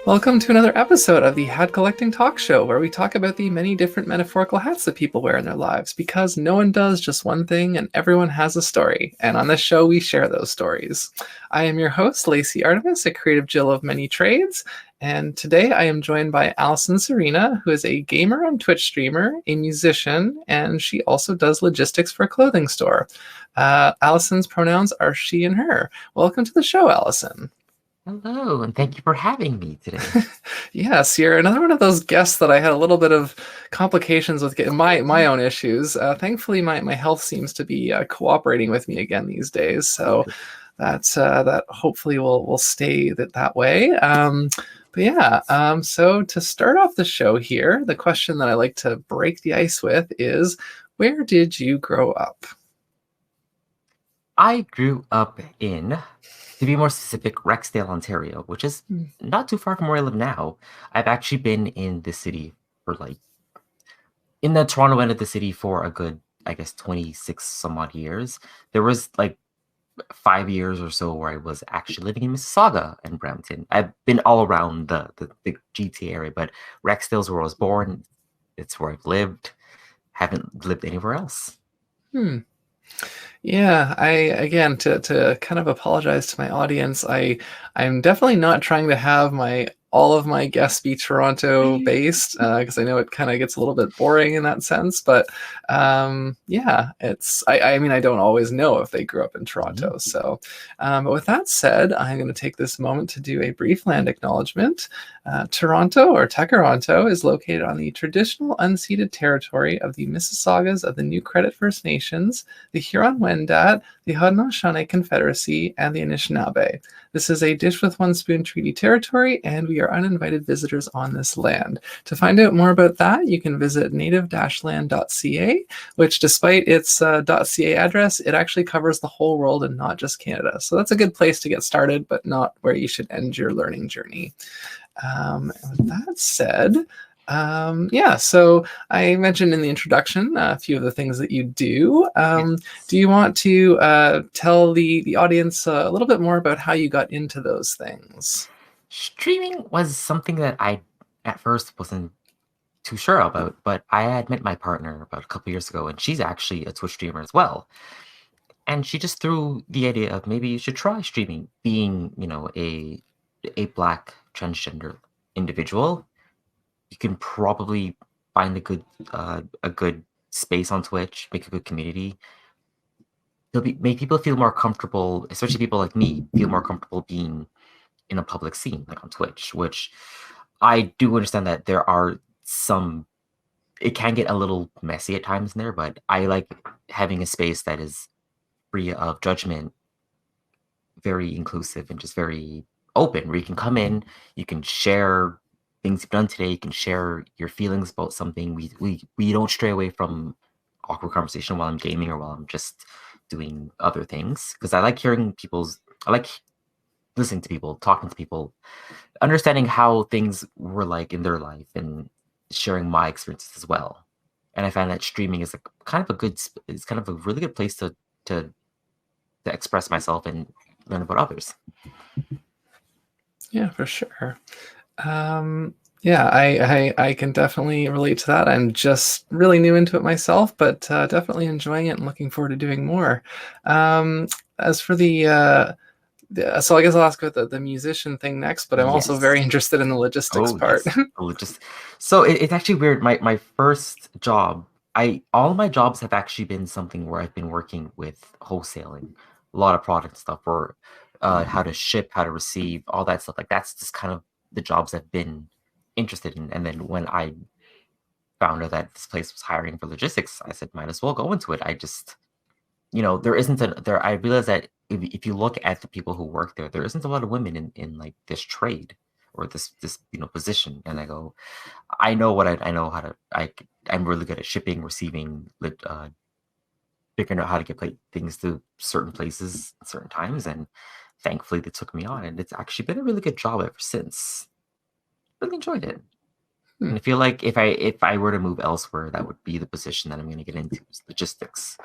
Welcome to another episode of the Hat Collecting Talk Show, where we talk about the many different metaphorical hats that people wear in their lives, because no one does just one thing and everyone has a story. And on this show, we share those stories. I am your host, Lacey Artemis, a creative Jill of many trades. And today I am joined by Allyson Serena, who is a gamer and Twitch streamer, a musician, and she also does logistics for a clothing store. Allyson's pronouns are she and her. Welcome to the show, Allyson. Hello, and thank you for having me today. Yes, you're another one of those guests that I had a little bit of complications with getting my own issues. Thankfully, my health seems to be cooperating with me again these days, so that hopefully will stay that way. But yeah, so to start off the show here, the question that I like to break the ice with is, where did you grow up? I grew up in, to be more specific, Rexdale, Ontario, which is not too far from where I live now. I've actually been in the city for in the Toronto end of the city for a good, 26 some odd years. There was 5 years or so where I was actually living in Mississauga and Brampton. I've been all around the GTA area, but Rexdale's where I was born. It's where I've lived. Haven't lived anywhere else. Yeah, again, to kind of apologize to my audience, I'm definitely not trying to have all of my guests be Toronto based, because I know it kind of gets a little bit boring in that sense. But yeah, I mean, I don't always know if they grew up in Toronto. So, but with that said, I'm going to take this moment to do a brief land acknowledgement. Toronto, or Tekaronto, is located on the traditional unceded territory of the Mississaugas of the New Credit First Nations, the Huron-Wendat, the Haudenosaunee Confederacy, and the Anishinaabe. This is a dish with one spoon treaty territory, and we are uninvited visitors on this land. To find out more about that, you can visit native-land.ca, which, despite its .ca address, it actually covers the whole world and not just Canada. So that's a good place to get started, but not where you should end your learning journey. And with that said, yeah, so I mentioned in the introduction a few of the things that you do. Do you want to tell the audience a little bit more about how you got into those things? Streaming was something that I at first wasn't too sure about, but I had met my partner about a couple years ago, and she's actually a Twitch streamer as well. And she just threw the idea of maybe you should try streaming, being, a Black transgender individual. You can probably find a good space on Twitch, make a good community. Make people feel more comfortable, especially people like me, feel more comfortable being in a public scene, like on Twitch, which I do understand that there are it can get a little messy at times in there, but I like having a space that is free of judgment, very inclusive, and just very open, where you can come in, you can share things you've done today, you can share your feelings about something. We don't stray away from awkward conversation while I'm gaming or while I'm just doing other things, because I like I like listening to people, talking to people, understanding how things were like in their life, and sharing my experiences as well. And I find that streaming is it's kind of a really good place to express myself and learn about others. Yeah, for sure. Yeah, I can definitely relate to that. I'm just really new into it myself, but definitely enjoying it and looking forward to doing more. As for so I guess I'll ask about the musician thing next, but I'm also very interested in the logistics part. Yes. So it's actually weird. My first job, all of my jobs have actually been something where I've been working with wholesaling, a lot of product stuff, or how to ship, how to receive, all that stuff. Like, that's just kind of the jobs I've been interested in. And then when I found out that this place was hiring for logistics, I said, might as well go into it. I just, I realized that if you look at the people who work there isn't a lot of women in like this trade or this position. And I go, I know I know how to, I'm really good at shipping, receiving, figuring out how to get things to certain places at certain times. And thankfully they took me on, and it's actually been a really good job ever since. Really enjoyed it. And I feel like if I were to move elsewhere, that would be the position that I'm going to get into, is logistics.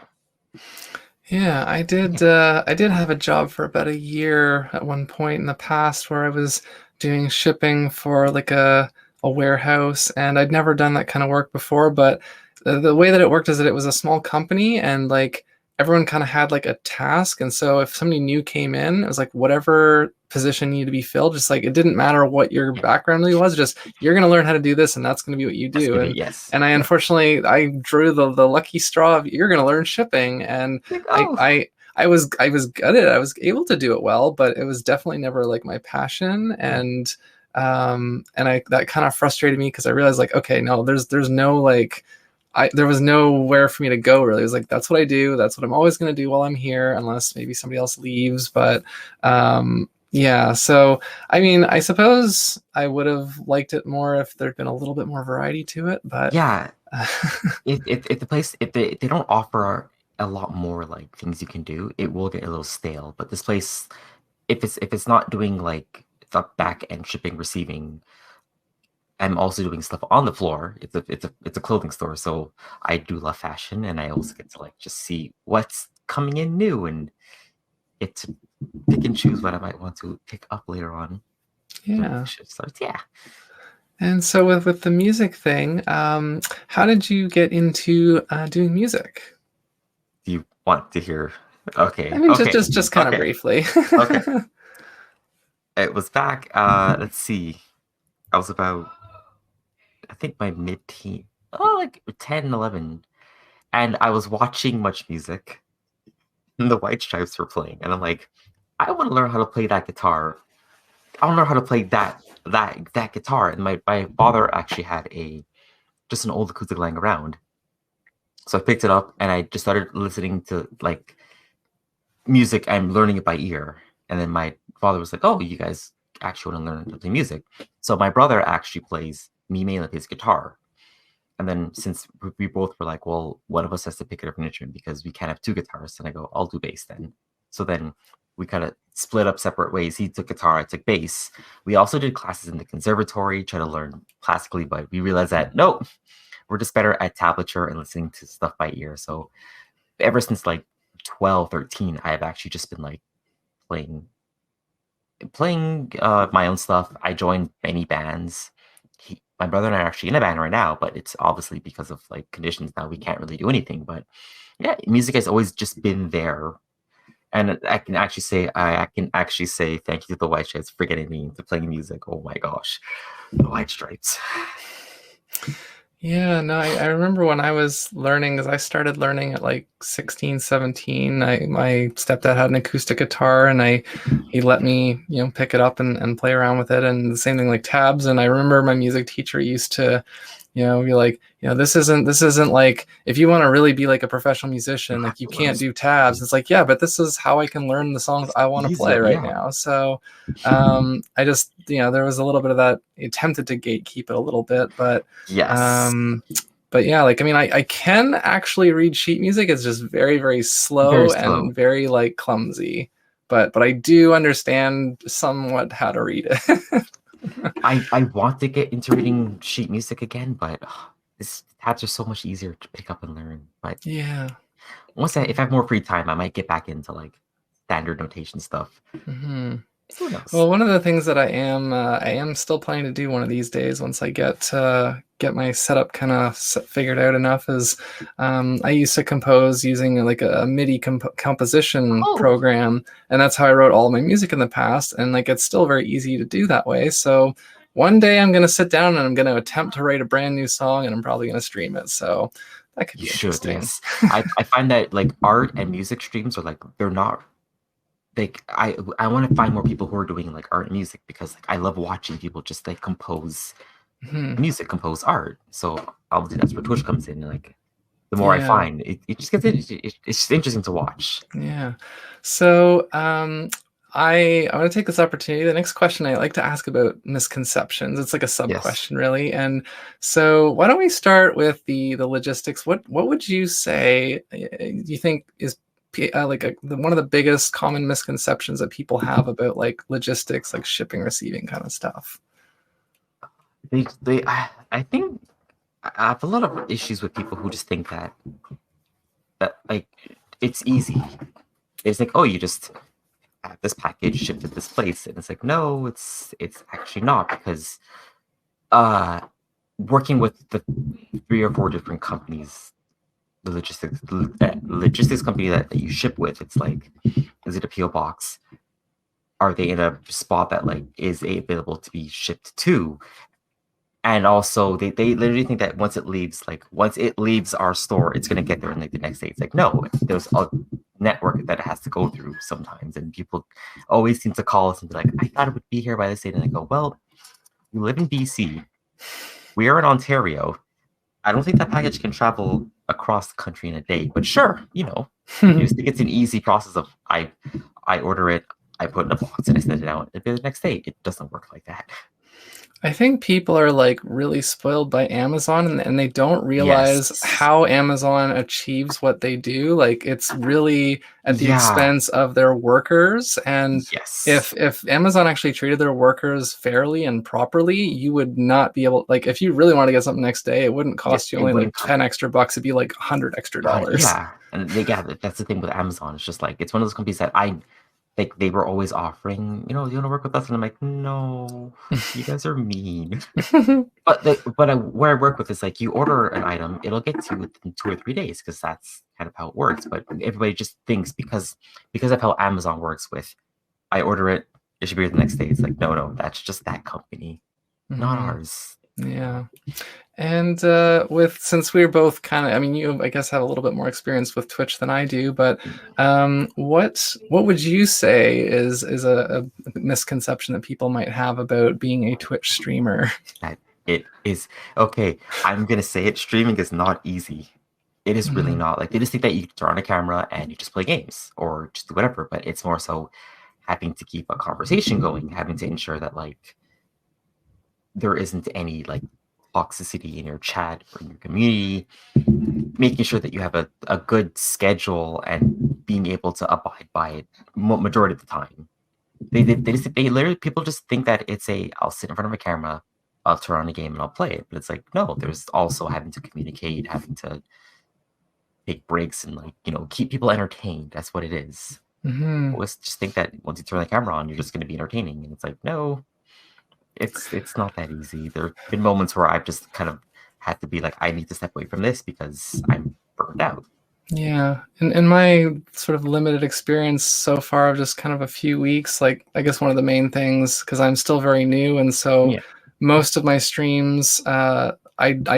Yeah, I did have a job for about a year at one point in the past where I was doing shipping for like a warehouse, and I'd never done that kind of work before. But the way that it worked is that it was a small company, and like everyone kind of had like a task. And so if somebody new came in, it was like whatever position needed to be filled, just like it didn't matter what your background really was, just you're going to learn how to do this, and that's going to be what you That's do. gonna be And yes. and I unfortunately I drew the lucky straw of you're going to learn shipping, and Like, I oh, I I was good at it. I was able to do it well, but it was definitely never like my passion. And I that kind of frustrated me because I realized like, okay, no, there's no like there was nowhere for me to go really. It was like that's what I do, that's what I'm always going to do while I'm here, unless maybe somebody else leaves. But yeah, so I mean, I suppose I would have liked it more if there'd been a little bit more variety to it, but yeah. If the place if they don't offer a lot more like things you can do, it will get a little stale. But this place, if it's not doing like the back end shipping, receiving, I'm also doing stuff on the floor. It's a clothing store, so I do love fashion, and I also get to like just see what's coming in new and get to pick and choose what I might want to pick up later on when the yeah. shift starts. Yeah. And so with the music thing, how did you get into doing music? Do you want to hear? I Okay. mean, just Okay. just just kind of Okay. briefly. Okay. It was back. Let's see. I was about, I think my mid-teen, oh, like 10, 11, and I was watching Much Music, and the White Stripes were playing, and I'm like, I want to learn how to play that guitar. I want to learn how to play that guitar. And my father actually had a just an old acoustic lying around, so I picked it up and I just started listening to like music. I'm learning it by ear, and then my father was like, "Oh, you guys actually want to learn to play music?" So my brother actually plays me mainly plays guitar. And then since we both were like, well, one of us has to pick a different instrument because we can't have two guitarists. And I go, I'll do bass then. So then we kind of split up separate ways. He took guitar, I took bass. We also did classes in the conservatory, try to learn classically, but we realized that no, we're just better at tablature and listening to stuff by ear. So ever since like 12, 13, I have actually just been like playing my own stuff. I joined many bands. My brother and I are actually in a band right now, but it's obviously because of like conditions now we can't really do anything. But yeah, music has always just been there, and I can actually say thank you to the White Stripes for getting me into playing music. Oh my gosh, the White Stripes. Yeah, no, I remember when I was learning, because I started learning at like 16, 17. My stepdad had an acoustic guitar, and he let me, pick it up and play around with it. And the same thing like tabs. And I remember my music teacher used to, be like, this isn't like if you want to really be like a professional musician, You have like you to learn can't do tabs. It's like, yeah, but this is how I can learn the songs I want to play easier, right yeah. now. So I just, there was a little bit of that attempted to gatekeep it a little bit, but Yes, um, but yeah, like I mean, I can actually read sheet music. It's just very, very very slow slow. and very like clumsy. But I do understand somewhat how to read it. I want to get into reading sheet music again, but this tabs are so much easier to pick up and learn. But Yeah. if I have more free time, I might get back into like standard notation stuff. Hmm. Who knows? Well, one of the things that I am still planning to do one of these days once I get my setup kind of figured out enough is I used to compose using like a MIDI composition Oh, program, and that's how I wrote all my music in the past. And like it's still very easy to do that way. So one day I'm gonna sit down and I'm gonna attempt to write a brand new song, and I'm probably gonna stream it. So that could you be should. interesting. Yes, I find that like art and music streams are like they're not like I want to find more people who are doing like art and music because like I love watching people just like compose Hmm. music, compose art. So obviously that's where Twitch comes in. And, like the more I Yeah. find, it just gets it's just interesting to watch. Yeah. So I want to take this opportunity. The next question I like to ask about misconceptions. It's like a sub Yes. question, really. And so why don't we start with the logistics? What would you say you think is like one of the biggest common misconceptions that people have about like logistics, like shipping, receiving kind of stuff? I think I have a lot of issues with people who just think that like it's easy. It's like, oh, you just have this package shipped to this place, and it's like, no, it's actually not, because working with the 3 or 4 different companies, the logistics company that you ship with, it's like, is it a PO box? Are they in a spot that like is available to be shipped to? And also they literally think that once it leaves our store, it's gonna get there in like the next day. It's like, no, there's a network that it has to go through sometimes. And people always seem to call us and be like, I thought it would be here by this date. And I go, well, you live in BC. We are in Ontario. I don't think that package can travel across the country in a day, but sure, I just think it's an easy process of I order it, I put it in a box, and I send it out. It'll be the next day. It doesn't work like that. I think people are like really spoiled by Amazon, and they don't realize Yes. how Amazon achieves what they do. Like, it's really at the expense of their workers. And Yes. if Amazon actually treated their workers fairly and properly, you would not be able, like, if you really want to get something next day, it wouldn't cost you only like $10 extra. It'd be like $100 extra. Yeah. And that's the thing with Amazon. It's just like, it's one of those companies that they were always offering, you want to work with us? And I'm like, no, you guys are mean. But where I work with is like, you order an item, it'll get to you within 2 or 3 days, because that's kind of how it works. But everybody just thinks because of how Amazon works with, I order it, it should be here the next day. It's like, no, that's just that company, not ours. Yeah. And since we're both kind of, I mean, you, I guess, have a little bit more experience with Twitch than I do, but what would you say is a misconception that people might have about being a Twitch streamer? That it is, okay, I'm going to say it, streaming is not easy. It is really not. Like, they just think that you turn on a camera and you just play games or just do whatever, but it's more so having to keep a conversation going, having to ensure that like there isn't any like toxicity in your chat or in your community, making sure that you have a good schedule and being able to abide by it majority of the time. They literally, people just think that I'll sit in front of a camera, I'll turn on a game and I'll play it. But it's like, no, there's also having to communicate, having to take breaks and like, keep people entertained. That's what it is. Always just think that once you turn the camera on, you're just going to be entertaining. And it's like, no, it's not that easy. There have been moments where I've just kind of had to be like, I need to step away from this because I'm burned out. Yeah. In my sort of limited experience so far of just kind of a few weeks, like, I guess one of the main things, because I'm still very new, and so most of my streams, I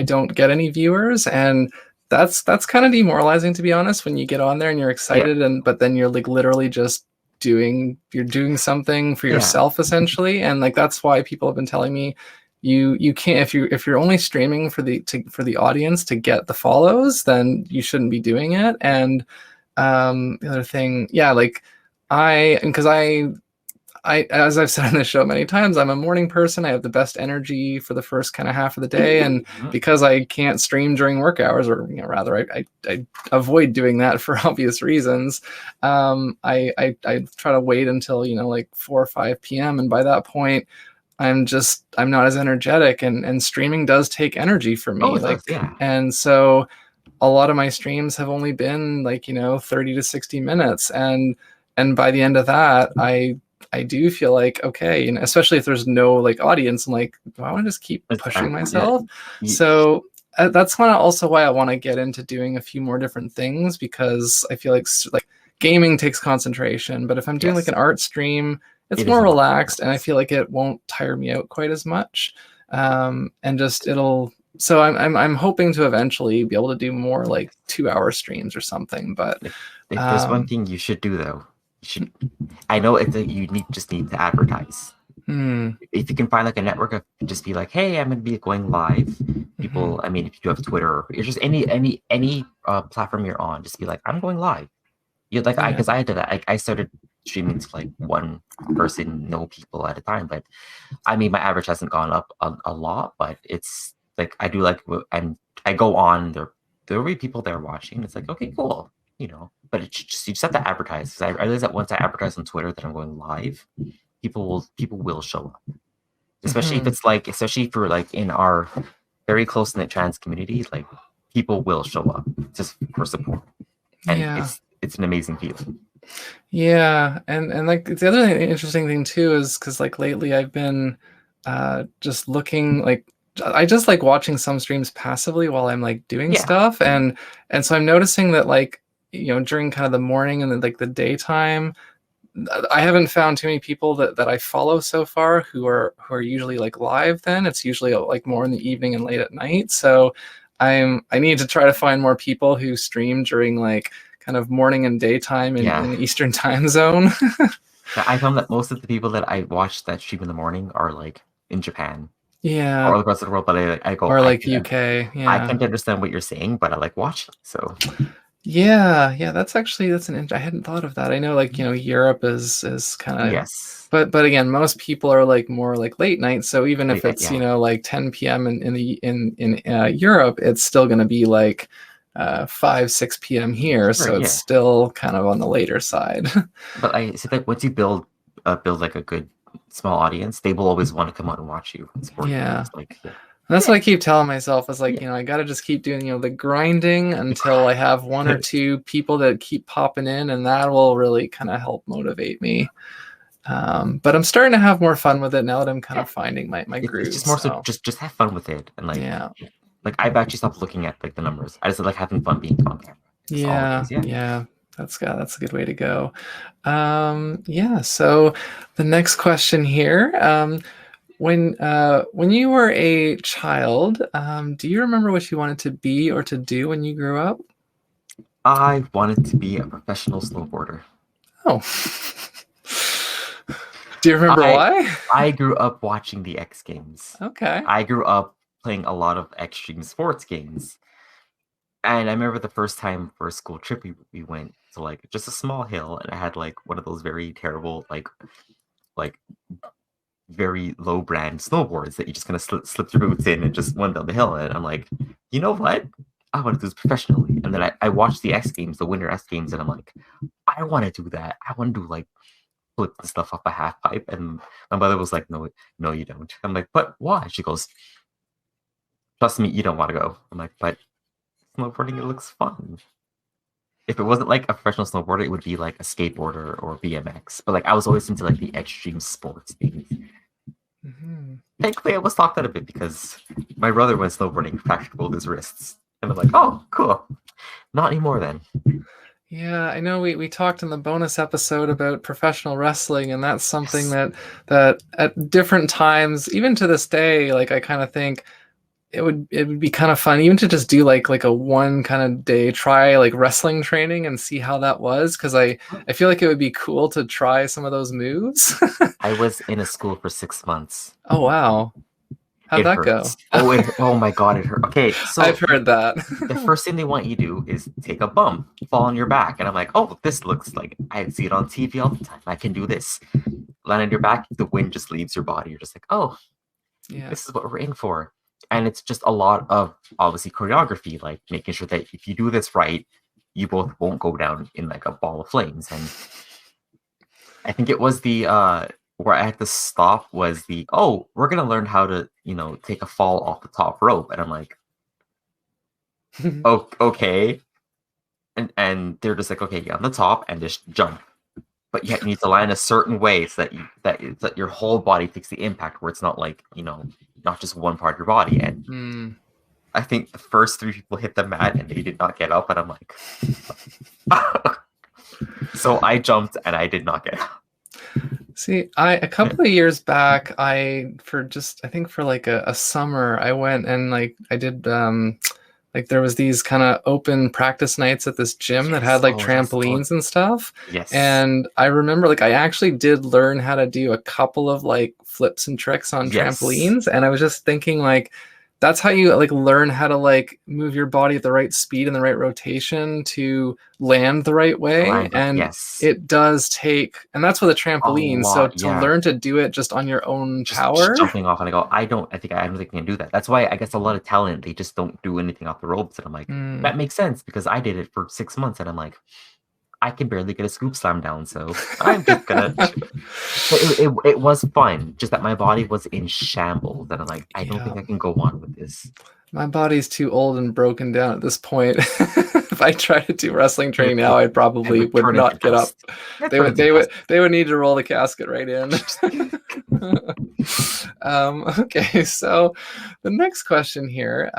don't get any viewers, and that's kind of demoralizing, to be honest, when you get on there and you're excited, but then you're like literally just doing something for yourself essentially. And like, that's why people have been telling me you can't, if you're only streaming for the audience to get the follows, then you shouldn't be doing it. And the other thing, like, because I, as I've said on this show many times, I'm a morning person. I have the best energy for the first kind of half of the day. And because I can't stream during work hours, or rather, I avoid doing that for obvious reasons. I try to wait until, like 4 or 5 p.m. And by that point, I'm not as energetic, and streaming does take energy for me. And so a lot of my streams have only been like, 30 to 60 minutes. And by the end of that, I do feel like, okay, especially if there's no like audience, I'm like, do I want to just keep pushing myself? So that's also why I want to get into doing a few more different things, because I feel like gaming takes concentration, but if I'm doing like an art stream, it's more relaxed, and I feel like it won't tire me out quite as much. And just so I'm hoping to eventually be able to do more like 2-hour streams or something. But if there's one thing you should do though, I know you just need to advertise. If you can find like a network of, just be like, hey, I'm going to be going live. People, I mean, if you do have Twitter, or it's just any platform you're on, just be like, I'm going live. Because I did that. I started streaming to like one person, no people at a time. But I mean, my average hasn't gone up a lot, but it's like, I do like, and I go on there will be people there watching. It's like, okay, cool. But you just have to advertise. Because I realize that once I advertise on Twitter that I'm going live, people will show up. Especially if it's like, especially for like in our very close knit trans community, like people will show up just for support. And it's an amazing feeling. Yeah, and like the other interesting thing too is because like lately I've been just looking like I just like watching some streams passively while I'm like doing Yeah, stuff, and so I'm noticing that like during kind of the morning and then like the daytime, I haven't found too many people that I follow so far who are usually like live. Then it's usually like more in the evening and late at night. So I need to try to find more people who stream during like kind of morning and daytime yeah. in the Eastern time zone. I found that most of the people that I watch that stream in the morning are like in Japan Yeah, or the rest of the world. But I go, or like UK. I Yeah. can't understand what you're saying, but I like watching. So Yeah, that's actually I hadn't thought of that. I know like, Europe is kind of yes, but again, most people are like more like late night, so even if it's, yeah, like 10 p.m. in Europe, it's still going to be like 5 6 p.m. here, sure, so it's yeah. still kind of on the later side. But I see that once you build like a good small audience, they will always want to come out and watch you and support you. Yeah. It's like, yeah, And that's what I keep telling myself is like, yeah, I got to just keep doing, the grinding the until I grind. have one or two people that keep popping in, and that will really kind of help motivate me. But I'm starting to have more fun with it now that I'm kind Yeah. of finding my It's groove. just more so So just have fun with it and yeah, like I've actually stopped looking at like the numbers. I just like having fun being on camera. That's all it yeah, is. Yeah. yeah. That's a good way to go. Yeah. So the next question here, when you were a child, do you remember what you wanted to be or to do when you grew up? I wanted to be a professional snowboarder. Oh, do you remember I why? I grew up watching the X Games. Okay. I grew up playing a lot of extreme sports games. And I remember the first time for a school trip we went to like just a small hill and I had like one of those very terrible like very low brand snowboards that you just kind of slip your boots in and just went down the hill. And I'm like, you know what? I want to do this professionally. And then I watched the X Games, the Winter X Games, and I'm like, I want to do that. I want to do like flip the stuff off a half pipe. And my mother was like, no, you don't. I'm like, but why? She goes, trust me, you don't want to go. I'm like, but snowboarding, it looks fun. If it wasn't like a professional snowboarder, it would be like a skateboarder or BMX. But like I was always into like the extreme sports things. Mhm. Thankfully, I was talked out of it because my brother went snowboarding, fractured both his wrists. And I'm like, oh, cool. Not anymore then. Yeah, I know we talked in the bonus episode about professional wrestling, and that's something Yes. that at different times, even to this day, like I kind of think it would be kind of fun even to just do like a one kind of day try like wrestling training and see how that was, because I feel like it would be cool to try some of those moves. I was in a school for 6 months. Oh wow. How'd It that go? hurts. Oh my god, it hurt. Okay, so I've heard that. the first thing they want you to do is take a bump, fall on your back. And I'm like, oh, this looks like I see it on TV all the time. I can do this. Land on your back, the wind just leaves your body. You're just like, oh, Yeah. this is what we're in for. And it's just a lot of obviously choreography, like making sure that if you do this right, you both won't go down in like a ball of flames. And I think it was the where I had to stop was the we're gonna learn how to, take a fall off the top rope. And I'm like, oh, okay. And they're just like, okay, get on the top and just jump. But you need to land a certain way so that your whole body takes the impact, where it's not like, not just one part of your body. And Mm. I think the first three people hit the mat and they did not get up, and I'm like, so I jumped and I did not get up. See, a couple of years back, I think for like a summer, I went and like I did like there was these kind of open practice nights at this gym that Yes. had like Oh, yes. Oh, trampolines and stuff. yes. And I remember like I actually did learn how to do a couple of like flips and tricks on Yes. trampolines. And I was just thinking like that's how you like learn how to like move your body at the right speed and the right rotation to land the right way. And yes. it does take, and that's with a trampoline. So lot, to yeah. learn to do it just on your own Just power. jumping off, and I go, I don't think I can do that. That's why I guess a lot of talent, they just don't do anything off the ropes. And I'm like, that makes sense because I did it for 6 months, and I'm like, I can barely get a scoop slam down, so I'm just gonna. It was fun, just that my body was in shambles, and I'm like, I don't think I can go on with this. My body's too old and broken down at this point. If I tried to do wrestling training now, I It probably would would turn into not get up. dust. It'd They turn would into they would dust. they would need to roll the casket right in. Okay, so the next question here.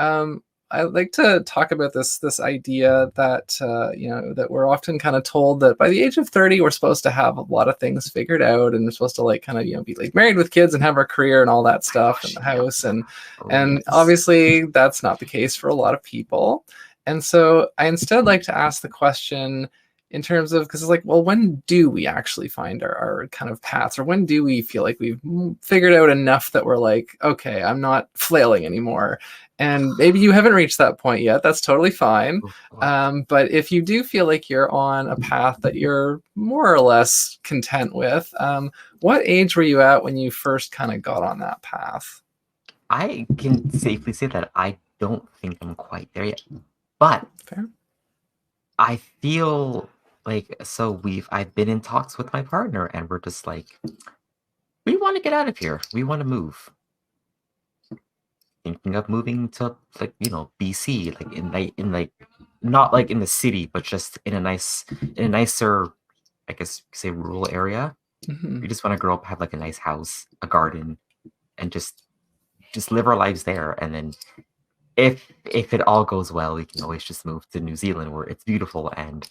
I'd like to talk about this idea that that we're often kind of told that by the age of 30 we're supposed to have a lot of things figured out, and we're supposed to like kind of be like married with kids and have our career and all that stuff and Gosh, the yep. house, and Oh, and yes. obviously that's not the case for a lot of people. And so I instead like to ask the question in terms of, because it's like, well, when do we actually find our kind of paths, or when do we feel like we've figured out enough that we're like, okay, I'm not flailing anymore? And maybe you haven't reached that point yet. That's totally fine. Of course. But if you do feel like you're on a path that you're more or less content with, what age were you at when you first kind of got on that path? I can safely say that I don't think I'm quite there yet. But Fair. I feel like I've been in talks with my partner and we're just like, we want to get out of here. We want to move. Thinking of moving to like, BC, like in not like in the city, but just in a nicer, I guess say rural area. Mhm. We just want to grow up, have like a nice house, a garden, and just live our lives there. And then if it all goes well, we can always just move to New Zealand where it's beautiful and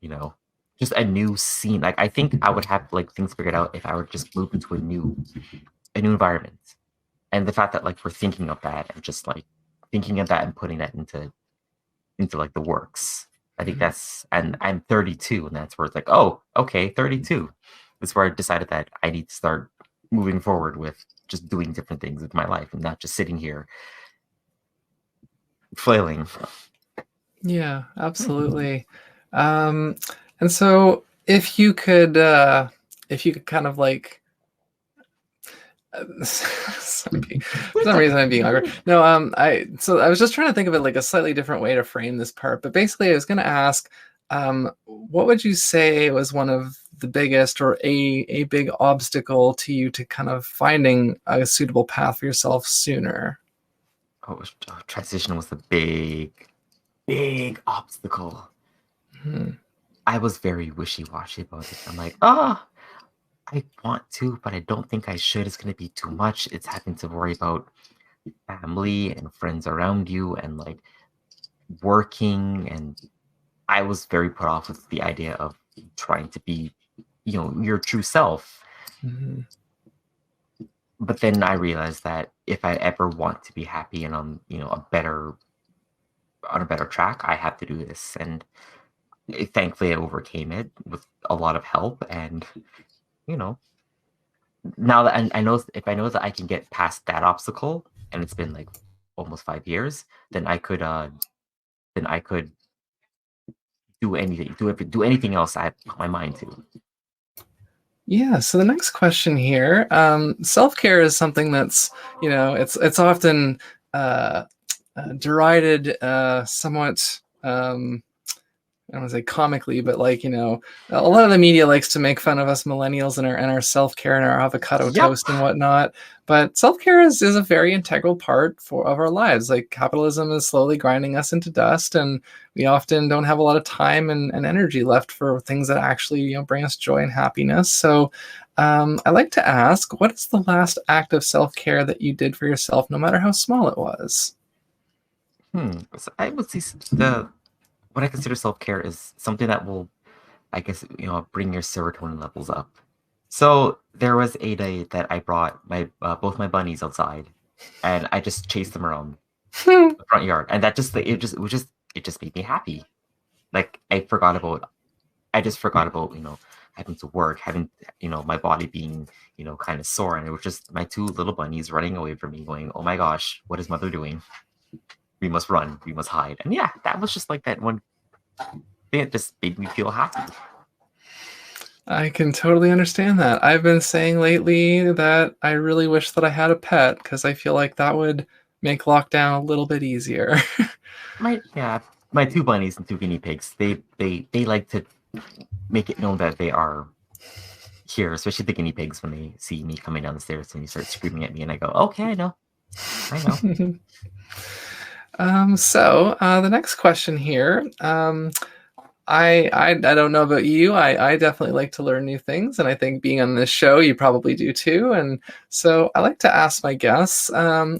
you know just a new scene. Like I think I would have like things figured out if I were just move into a new environment. And the fact that like we're thinking of that and just like thinking of that and putting that into like the works. I think Mhm. that's, and I'm 32, and that's where it's like, oh, okay, 32. That's where I decided that I need to start moving forward with just doing different things with my life and not just sitting here flailing. Yeah, absolutely. Um, and so if you could kind of like, for some reason I'm being awkward. No, I was just trying to think of it like a slightly different way to frame this part, but basically I was going to ask, what would you say was one of the biggest, or a big obstacle to you to kind of finding a suitable path for yourself sooner? Transition was the big obstacle. Hmm. I was very wishy-washy about it. I'm like, oh, I want to, but I don't think I should. It's going to be too much. It's having to worry about family and friends around you and like working. And I was very put off with the idea of trying to be, your true self. Mhm. But then I realized that if I ever want to be happy and on, on a better track, I have to do this. And thankfully I overcame it with a lot of help. And, you know, now that I know, if I know that I can get past that obstacle, and it's been like almost 5 years, then I could do anything, do anything else I put my mind to. Yeah, so the next question here, self-care is something that's, it's often uh, derided somewhat, I don't want to say comically, but like, a lot of the media likes to make fun of us millennials and our self-care and our avocado Yep. toast and whatnot. But self-care is a very integral part of our lives. Like capitalism is slowly grinding us into dust, and we often don't have a lot of time and energy left for things that actually, bring us joy and happiness. So I like to ask, what is the last act of self-care that you did for yourself, no matter how small it was? So I would say the what I consider self care is something that will, I guess, bring your serotonin levels up. So there was a day that I brought my both my bunnies outside, and I just chased them around the front yard, and that just like, it just made me happy. Like I just forgot about having to work, having my body being kind of sore, and it was just my two little bunnies running away from me, going, "Oh my gosh, what is mother doing? We must run, we must hide." And yeah, that was just like that one thing that just made me feel happy. I can totally understand that. I've been saying lately that I really wish that I had a pet because I feel like that would make lockdown a little bit easier. My two bunnies and two guinea pigs, they like to make it known that they are here, especially the guinea pigs when they see me coming down the stairs and you start screaming at me, and I go, "Okay, I know." The next question here. I don't know about you. I definitely like to learn new things, and I think being on this show, you probably do too. And so I like to ask my guests,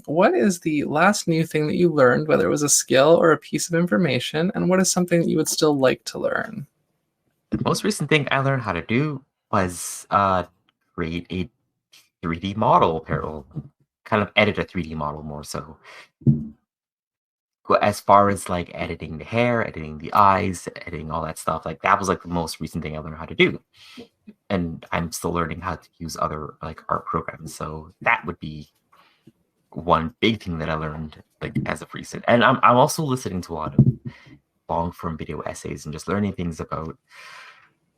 what is the last new thing that you learned, whether it was a skill or a piece of information, and what is something that you would still like to learn? The most recent thing I learned how to do was create a 3D model, or kind of edit a 3D model more so. As far as like editing the hair, editing the eyes, editing all that stuff, like that was like the most recent thing I learned how to do. And I'm still learning how to use other like art programs. So that would be one big thing that I learned like as of recent. And I'm also listening to a lot of long form video essays and just learning things about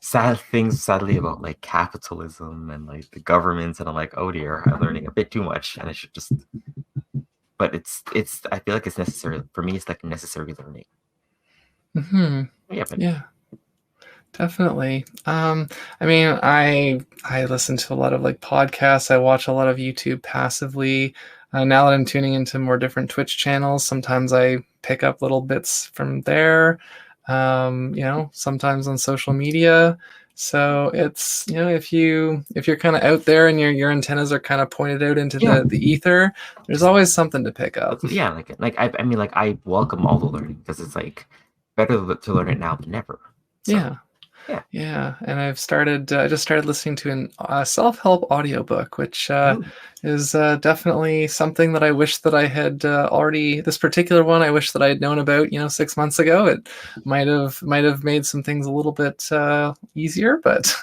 sadly about like capitalism and like the governments, and I'm like, oh dear, I'm learning a bit too much and I should just, but it's I feel like it's necessary for me. It's like necessary learning. Hmm. Yeah, but Yeah. Definitely. I mean, I listen to a lot of like podcasts. I watch a lot of YouTube passively. Now that I'm tuning into more different Twitch channels, sometimes I pick up little bits from there. Sometimes on social media. So it's, if you're kind of out there and your antennas are kind of pointed out into yeah, the ether, there's just always something to pick up. yeah, I mean, like I welcome all the learning because it's like better to learn it now than never. So Yeah. yeah. Yeah, and I just started listening to a self-help audiobook, which Oh, is definitely something that I wish that I had already. This particular one, I wish that I had known about, 6 months ago. It might have made some things a little bit easier, but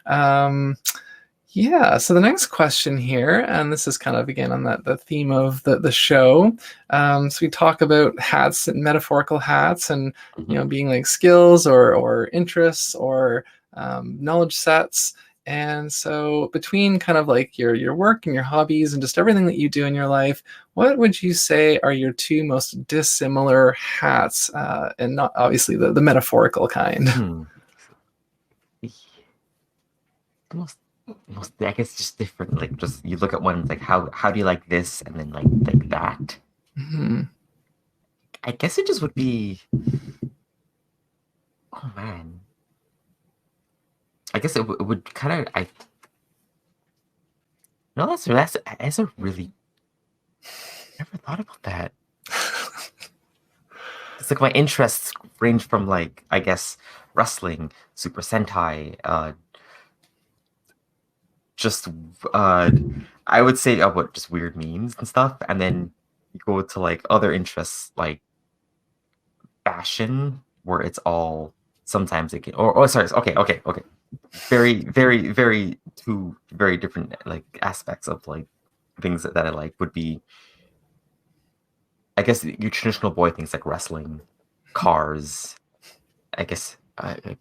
um, yeah. So the next question here, and this is kind of again on the theme of the show. So we talk about hats and metaphorical hats, and mhm. being like skills or interests or knowledge sets. And so between kind of like your work and your hobbies and just everything that you do in your life, what would you say are your two most dissimilar hats, and not obviously the metaphorical kind? Hmm. Most, I guess just different. Like just you look at one, it's like how do you like this, and then like that. Mhm. I guess it just would be. Oh man. I guess it would kind of. I no, that's a really. Never thought about that. It's like my interests range from like I guess wrestling, Super Sentai, just uh, I would say what just weird memes and stuff, and then you go to like other interests like fashion, where it's all sometimes it can or sorry, okay. Very, very, very two very different like aspects of like things that I like would be I guess your traditional boy things like wrestling, cars. I guess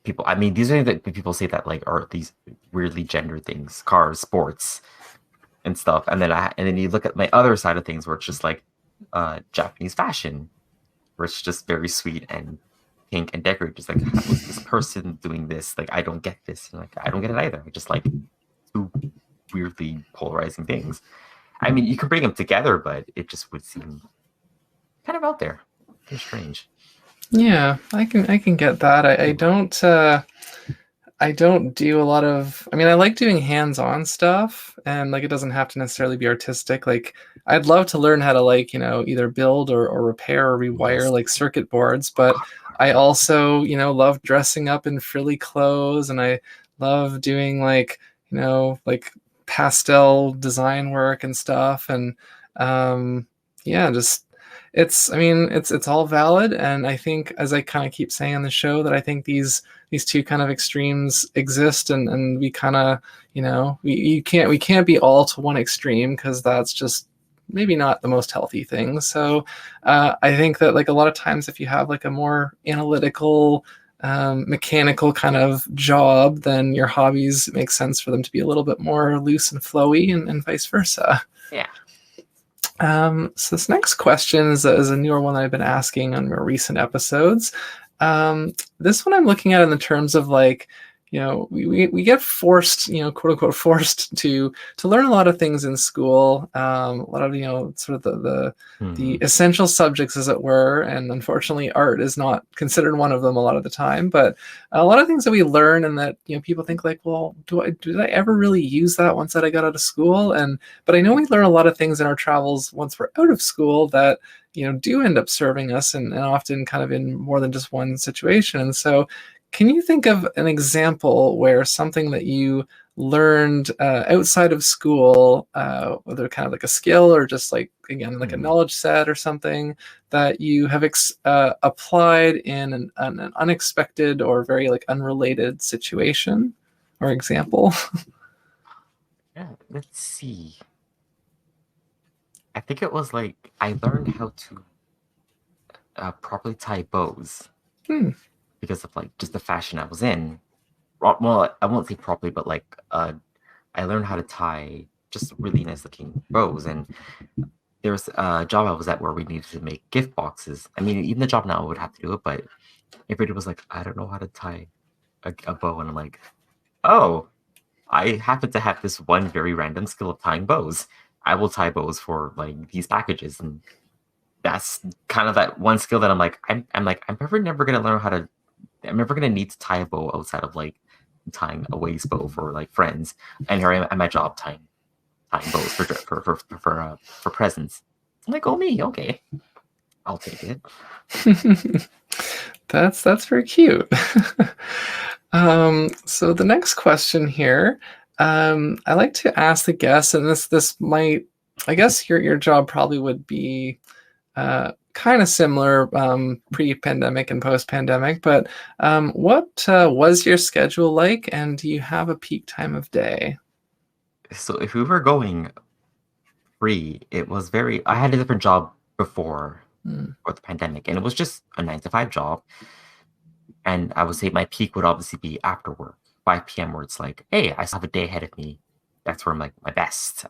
people. I mean, these are the people say that like are these weirdly gendered things, cars, sports, and stuff. And then you look at my other side of things where it's just like Japanese fashion, where it's just very sweet and pink and decorated. Just like how is this person doing this? Like I don't get this. And, like I don't get it either. I just like two weirdly polarizing things. I mean, you can bring them together, but it just would seem kind of out there. Kind of strange. Yeah, I can get that. I don't do a lot of, I mean, I like doing hands-on stuff, and like it doesn't have to necessarily be artistic. Like I'd love to learn how to like, either build or repair or rewire Yes. like circuit boards, but I also, love dressing up in frilly clothes, and I love doing like, like pastel design work and stuff. And yeah, just I mean, it's all valid, and I think, as I kind of keep saying on the show, that I think these two kind of extremes exist, and we kind of, we can't be all to one extreme, because that's just maybe not the most healthy thing. So I think that like a lot of times, if you have like a more analytical, mechanical kind of job, then your hobbies, it makes sense for them to be a little bit more loose and flowy, and vice versa. Yeah. So this next question is a newer one that I've been asking on more recent episodes. This one I'm looking at in the terms of like, we get forced, quote unquote, forced to learn a lot of things in school, a lot of, sort of the essential subjects, as it were. And unfortunately, art is not considered one of them a lot of the time. But a lot of things that we learn and that, people think like, well, did I ever really use that once that I got out of school? But I know we learn a lot of things in our travels once we're out of school that, do end up serving us and often kind of in more than just one situation. And so can you think of an example where something that you learned outside of school, whether kind of like a skill or just like, again, like a knowledge set or something that you have applied in an unexpected or very like unrelated situation or example? Yeah, let's see. I think it was like I learned how to properly tie bows because of like just the fashion I was in. Well, I won't say properly, but like I learned how to tie just really nice looking bows. And there was a job I was at where we needed to make gift boxes. I mean, even the job now I would have to do it, but everybody was like, I don't know how to tie a bow. And I'm like, oh, I happen to have this one very random skill of tying bows. I will tie bows for like these packages, and that's kind of that one skill that I'm probably never gonna learn how to. I'm never gonna need to tie a bow outside of like tying a waist bow for like friends. And here I am at my job tying bows for presents. I'm like, oh me, okay, I'll take it. That's very cute. So the next question here, I like to ask the guests, and this might, I guess your job probably would be kind of similar pre-pandemic and post-pandemic, but what was your schedule like, and do you have a peak time of day? So if we were going free, it was I had a different job before the pandemic, and it was just a 9 to 5 job. And I would say my peak would obviously be after work, 5 p.m., where it's like, hey, I still have a day ahead of me. That's where I'm like my best.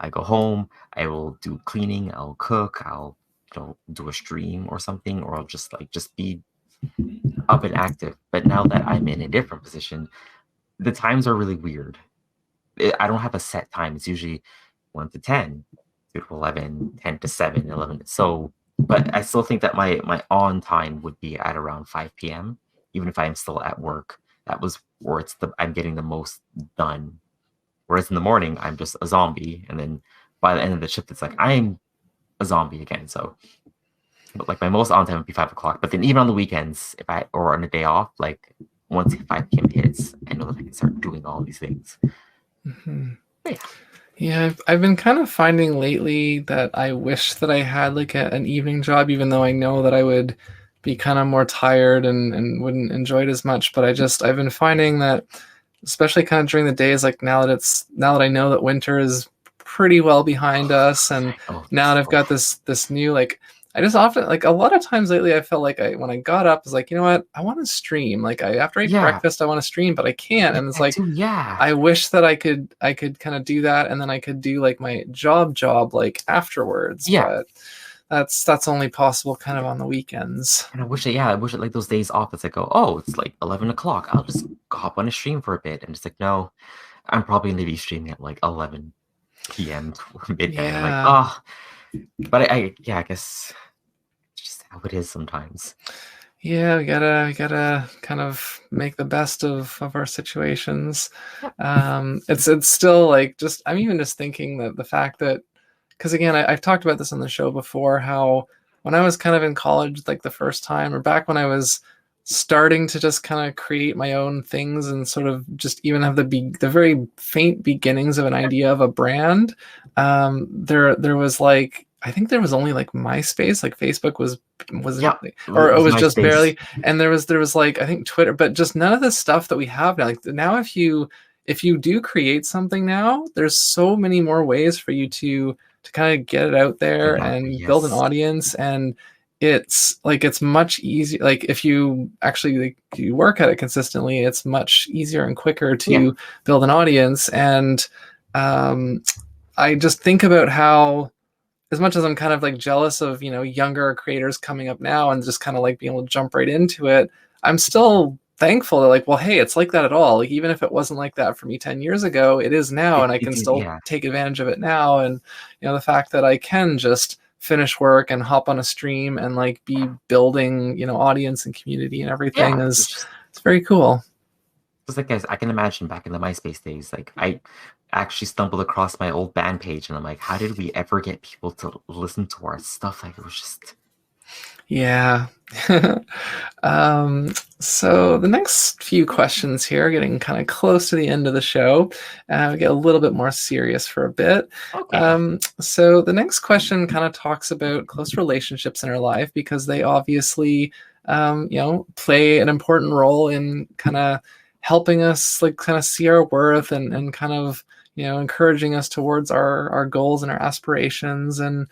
I go home, I will do cleaning, I'll cook, I'll do a stream or something, or I'll just be up and active. But now that I'm in a different position, the times are really weird. I don't have a set time. It's usually 1 to 10, 2 to 11, 10 to 7, 11. So, but I still think that my on time would be at around 5 p.m., even if I'm still at work. That was where I'm getting the most done. Whereas in the morning, I'm just a zombie. And then by the end of the shift, it's like I'm a zombie again. So, but like my most on time would be 5 o'clock. But then even on the weekends, or on a day off, like once 5 p.m. hits, I know that I can start doing all these things. Yeah, I've been kind of finding lately that I wish that I had like an evening job, even though I know that I would be kind of more tired and wouldn't enjoy it as much. But I've been finding that, especially kind of during the days, like now that I know that winter is pretty well behind us, and now that I've got this new, like, I just often, like, a lot of times lately, I felt like when I got up, I was like, you know what, I want to stream. Like, after I eat breakfast, I want to stream, but I can't. And it's like, I wish that I could kind of do that, and then I could do like my job like afterwards. Yeah. But that's only possible kind of on the weekends. And I wish it like those days off. It's like, oh, it's like 11 o'clock. I'll just hop on a stream for a bit. And it's like, no, I'm probably going to be streaming at like 11 p.m. to midnight. I'm like, oh. But I guess it's just how it is sometimes. Yeah, we gotta kind of make the best of our situations. It's still like, I'm even just thinking that the fact that, because again, I've talked about this on the show before, how when I was kind of in college, like the first time, or back when I was starting to just kind of create my own things and sort of just even have the very faint beginnings of an idea of a brand, there was like, I think there was only like MySpace, like Facebook was or it was just barely, and there was like, I think Twitter, but just none of the stuff that we have now. Like now, if you do create something now, there's so many more ways for you to kind of get it out there and build an audience. And it's much easier. Like if you actually, like, you work at it consistently, it's much easier and quicker to build an audience. And I just think about how, as much as I'm kind of like jealous of, younger creators coming up now and just kind of like being able to jump right into it, I'm still thankful that, like, well, hey, it's like that at all. Like, even if it wasn't like that for me 10 years ago, it is now, and I can still Yeah. take advantage of it now. And, the fact that I can just finish work and hop on a stream and like be building, audience and community and everything Yeah. it's very cool. Just like I can imagine back in the MySpace days, like I actually stumbled across my old band page and I'm like, how did we ever get people to listen to our stuff? Like it was just Yeah. So the next few questions here are getting kind of close to the end of the show. We get a little bit more serious for a bit. okay. So the next question kind of talks about close relationships in our life because they obviously, play an important role in kind of helping us like kind of see our worth and kind of, encouraging us towards our goals and our aspirations. And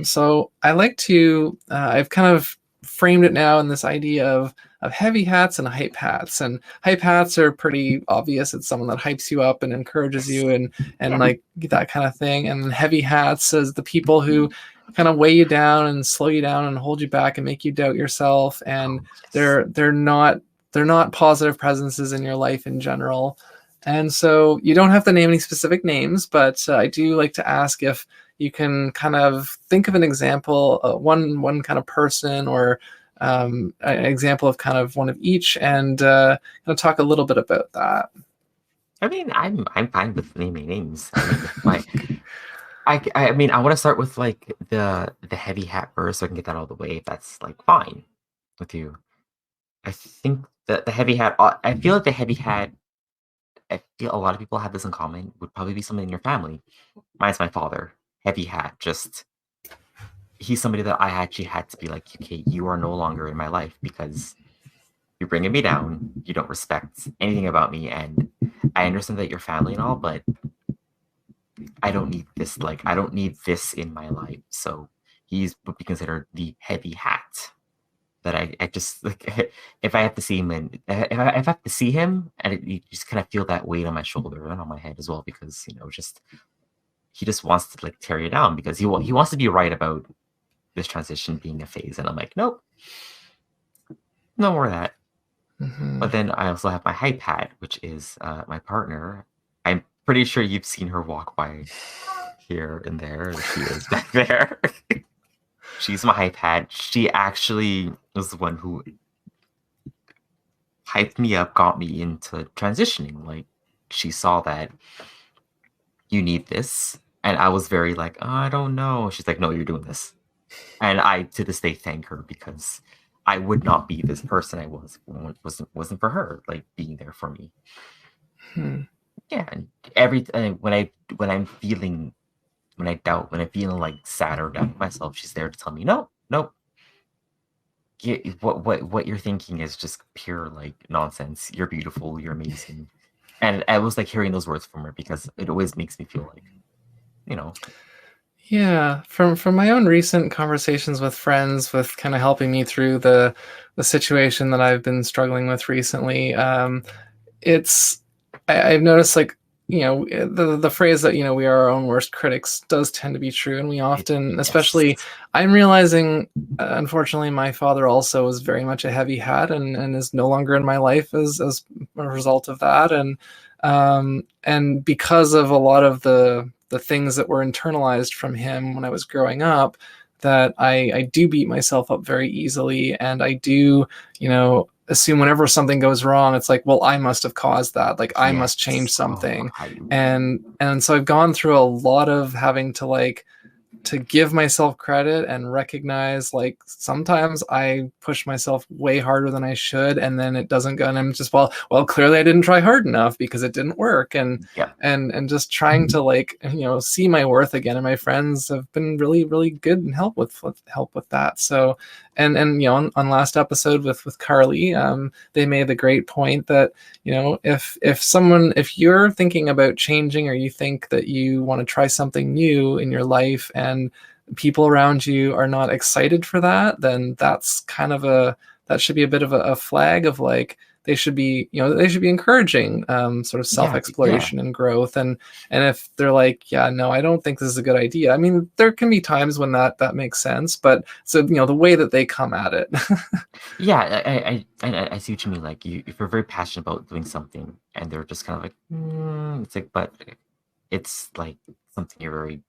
so I like to, I've kind of framed it now in this idea of heavy hats and hype hats. And hype hats are pretty obvious. It's someone that hypes you up and encourages you and Yeah. like that kind of thing. And then heavy hats is the people who kind of weigh you down and slow you down and hold you back and make you doubt yourself. And Oh, yes. they're not positive presences in your life in general. And so you don't have to name any specific names, but I do like to ask if you can kind of think of an example, one kind of person or an example of kind of one of each, and kind of talk a little bit about that. I mean, I'm fine with naming names. I mean, I mean, I want to start with like the heavy hat first, so I can get that out of the way. If that's like fine with you, I think that the heavy hat. I feel like the heavy hat. I feel a lot of people have this in common. Would probably be somebody in your family. Mine's my father. Heavy hat. Just he's somebody that I actually had to be like, okay, you are no longer in my life because you're bringing me down. You don't respect anything about me, and I understand that you're family and all, but I don't need this. Like, I don't need this in my life. So he's would be considered the heavy hat that I just like. If I have to see him, and if I have to see him, and you just kind of feel that weight on my shoulder and on my head as well, because just he just wants to like tear you down because he wants to be right about this transition being a phase, and I'm like, nope, no more of that. Mm-hmm. But then I also have my hype hat, which is my partner. I'm pretty sure you've seen her walk by here and there. She is back there. She's my hype hat. She actually was the one who hyped me up, got me into transitioning. Like she saw that you need this. And I was very like, oh, I don't know. She's like, no, you're doing this. And I to this day thank her because I would not be this person I was when it wasn't for her, like being there for me. Hmm. Yeah, and when I'm feeling when I doubt, when I'm feeling like sad or down with myself, she's there to tell me, no, no, what you're thinking is just pure like nonsense. You're beautiful, you're amazing. And I was like hearing those words from her because it always makes me feel like, you know, Yeah, from my own recent conversations with friends, with kind of helping me through the situation that I've been struggling with recently, it's I've noticed like the phrase that we are our own worst critics does tend to be true, and we often, yes, especially I'm realizing, unfortunately, my father also was very much a heavy hat and is no longer in my life as a result of that, and because of a lot of the things that were internalized from him when I was growing up, that I do beat myself up very easily, and I do assume whenever something goes wrong, it's like, well, I must have caused that. Like I must change yes. Oh, something. And so I've gone through a lot of having to like to give myself credit and recognize like sometimes I push myself way harder than I should, and then it doesn't go, and I'm just well clearly I didn't try hard enough because it didn't work. And yeah. and just trying to like see my worth again, and my friends have been really really good and help with that. So and on last episode with Carly, they made the great point that if you're thinking about changing, or you think that you want to try something new in your life, and people around you are not excited for that, then that's kind of that should be a bit of a flag of like, they should be, they should be encouraging sort of Yeah, yeah, self-exploration and growth. And if they're like, yeah, no, I don't think this is a good idea. I mean, there can be times when that makes sense, but so, the way that they come at it. yeah. I see what you mean. Like if you're very passionate about doing something, and they're just kind of like, it's like, but it's like something you're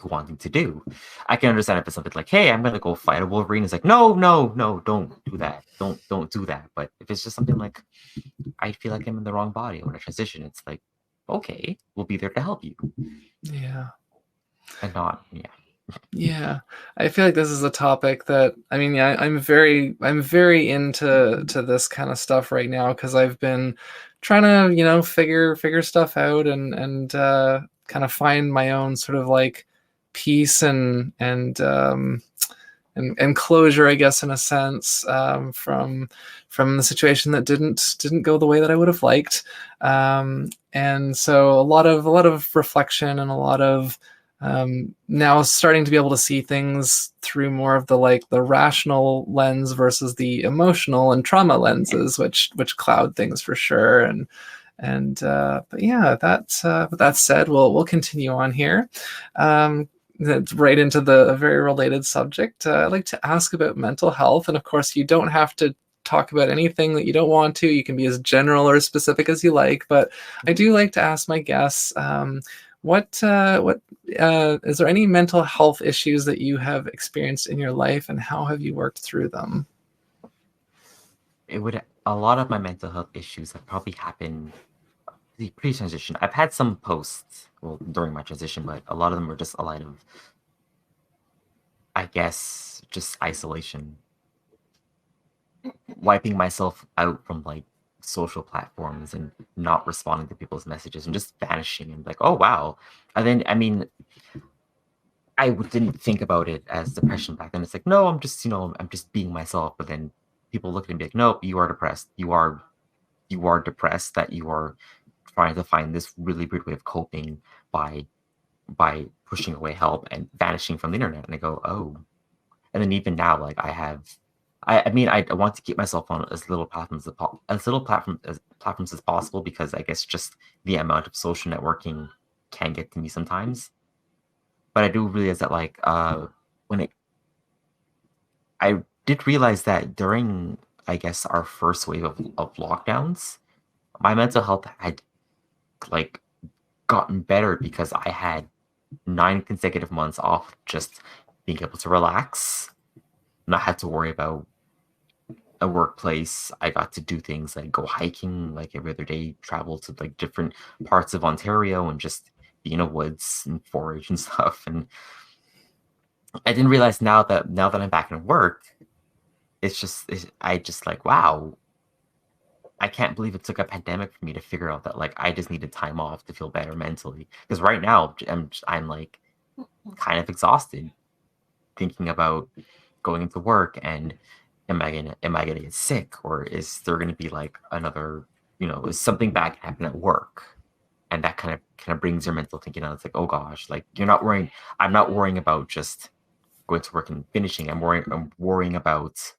wanting to do. I can understand if it's something like, hey, I'm gonna go fight a Wolverine. It's like, no, no, no, don't do that. Don't do that. But if it's just something like, I feel like I'm in the wrong body, I want to transition, it's like, okay, we'll be there to help you. Yeah. And not, yeah. Yeah, I feel like this is a topic that, I mean, yeah, I'm very into this kind of stuff right now because I've been trying to, figure stuff out and kind of find my own sort of like peace and closure, I guess, in a sense, from the situation that didn't go the way that I would have liked. And so a lot of reflection and a lot of now starting to be able to see things through more of the rational lens versus the emotional and trauma lenses, which cloud things for sure. But yeah, with that said, we'll continue on here. That's right into a very related subject. I'd like to ask about mental health, and of course, you don't have to talk about anything that you don't want to. You can be as general or specific as you like, but I do like to ask my guests, what is there any mental health issues that you have experienced in your life, and how have you worked through them? A lot of my mental health issues have probably happened pre-transition. I've had some posts, well, during my transition, but a lot of them were just a lot of, I guess, just isolation, wiping myself out from like social platforms and not responding to people's messages and just vanishing and like, oh wow. And then, I mean, didn't think about it as depression back then. It's like, no, I'm just being myself. But then people look at me and be like, nope, you are depressed. You are depressed, that you are trying to find this really weird way of coping by pushing away help and vanishing from the internet. And I go, oh. And then even now, like I mean, I want to keep myself on as little platforms as possible, because I guess just the amount of social networking can get to me sometimes. But I do realize that like when it I did realize that during, I guess, our first wave of lockdowns, my mental health had like gotten better because I had 9 consecutive months off, just being able to relax, not have to worry about a workplace. I got to do things like go hiking like every other day, travel to like different parts of Ontario and just be in the woods and forage and stuff. And I didn't realize now that I'm back in work, I just like, wow, I can't believe it took a pandemic for me to figure out that like I just needed time off to feel better mentally. Because right now I'm like kind of exhausted thinking about going into work and am I gonna get sick, or is there gonna be like another, is something bad gonna happen at work? And that kind of brings your mental thinking out. It's like, oh gosh, like I'm not worrying about just going to work and finishing. I'm worrying about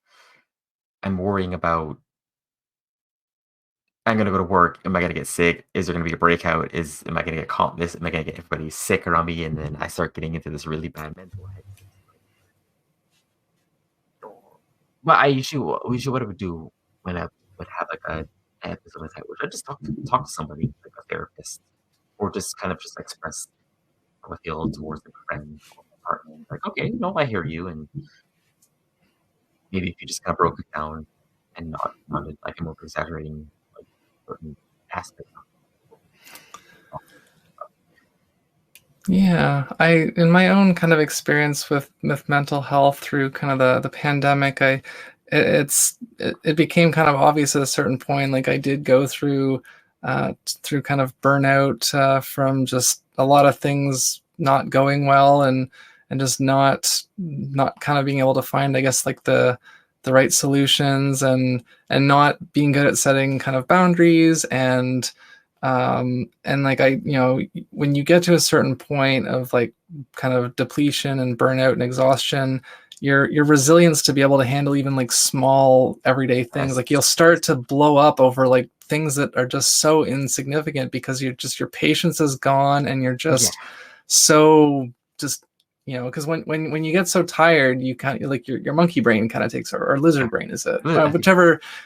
I'm gonna go to work. Am I gonna get sick? Is there gonna be a breakout? Am I gonna get caught this? Am I gonna get everybody sick around me? And then I start getting into this really bad mental head. But usually what I would do when I would have like an episode like that, which I just talk to somebody, like a therapist, or just kind of just express how I feel towards a friend or a partner. Like, okay, no, I hear you, and maybe if you just kind of broke it down and not like I'm over exaggerating like certain aspects. Yeah, in my own kind of experience with mental health through kind of the pandemic, it became kind of obvious at a certain point. Like I did go through kind of burnout from just a lot of things not going well, and just not kind of being able to find, I guess, like the right solutions, and not being good at setting kind of boundaries, and like when you get to a certain point of like kind of depletion and burnout and exhaustion, your resilience to be able to handle even like small everyday things. Like you'll Yes. start to blow up over like things that are just so insignificant because your patience is gone and you're Yeah. just so just because when you get so tired, you kind of like your monkey brain kind of takes over, or Yeah. lizard brain is it, I think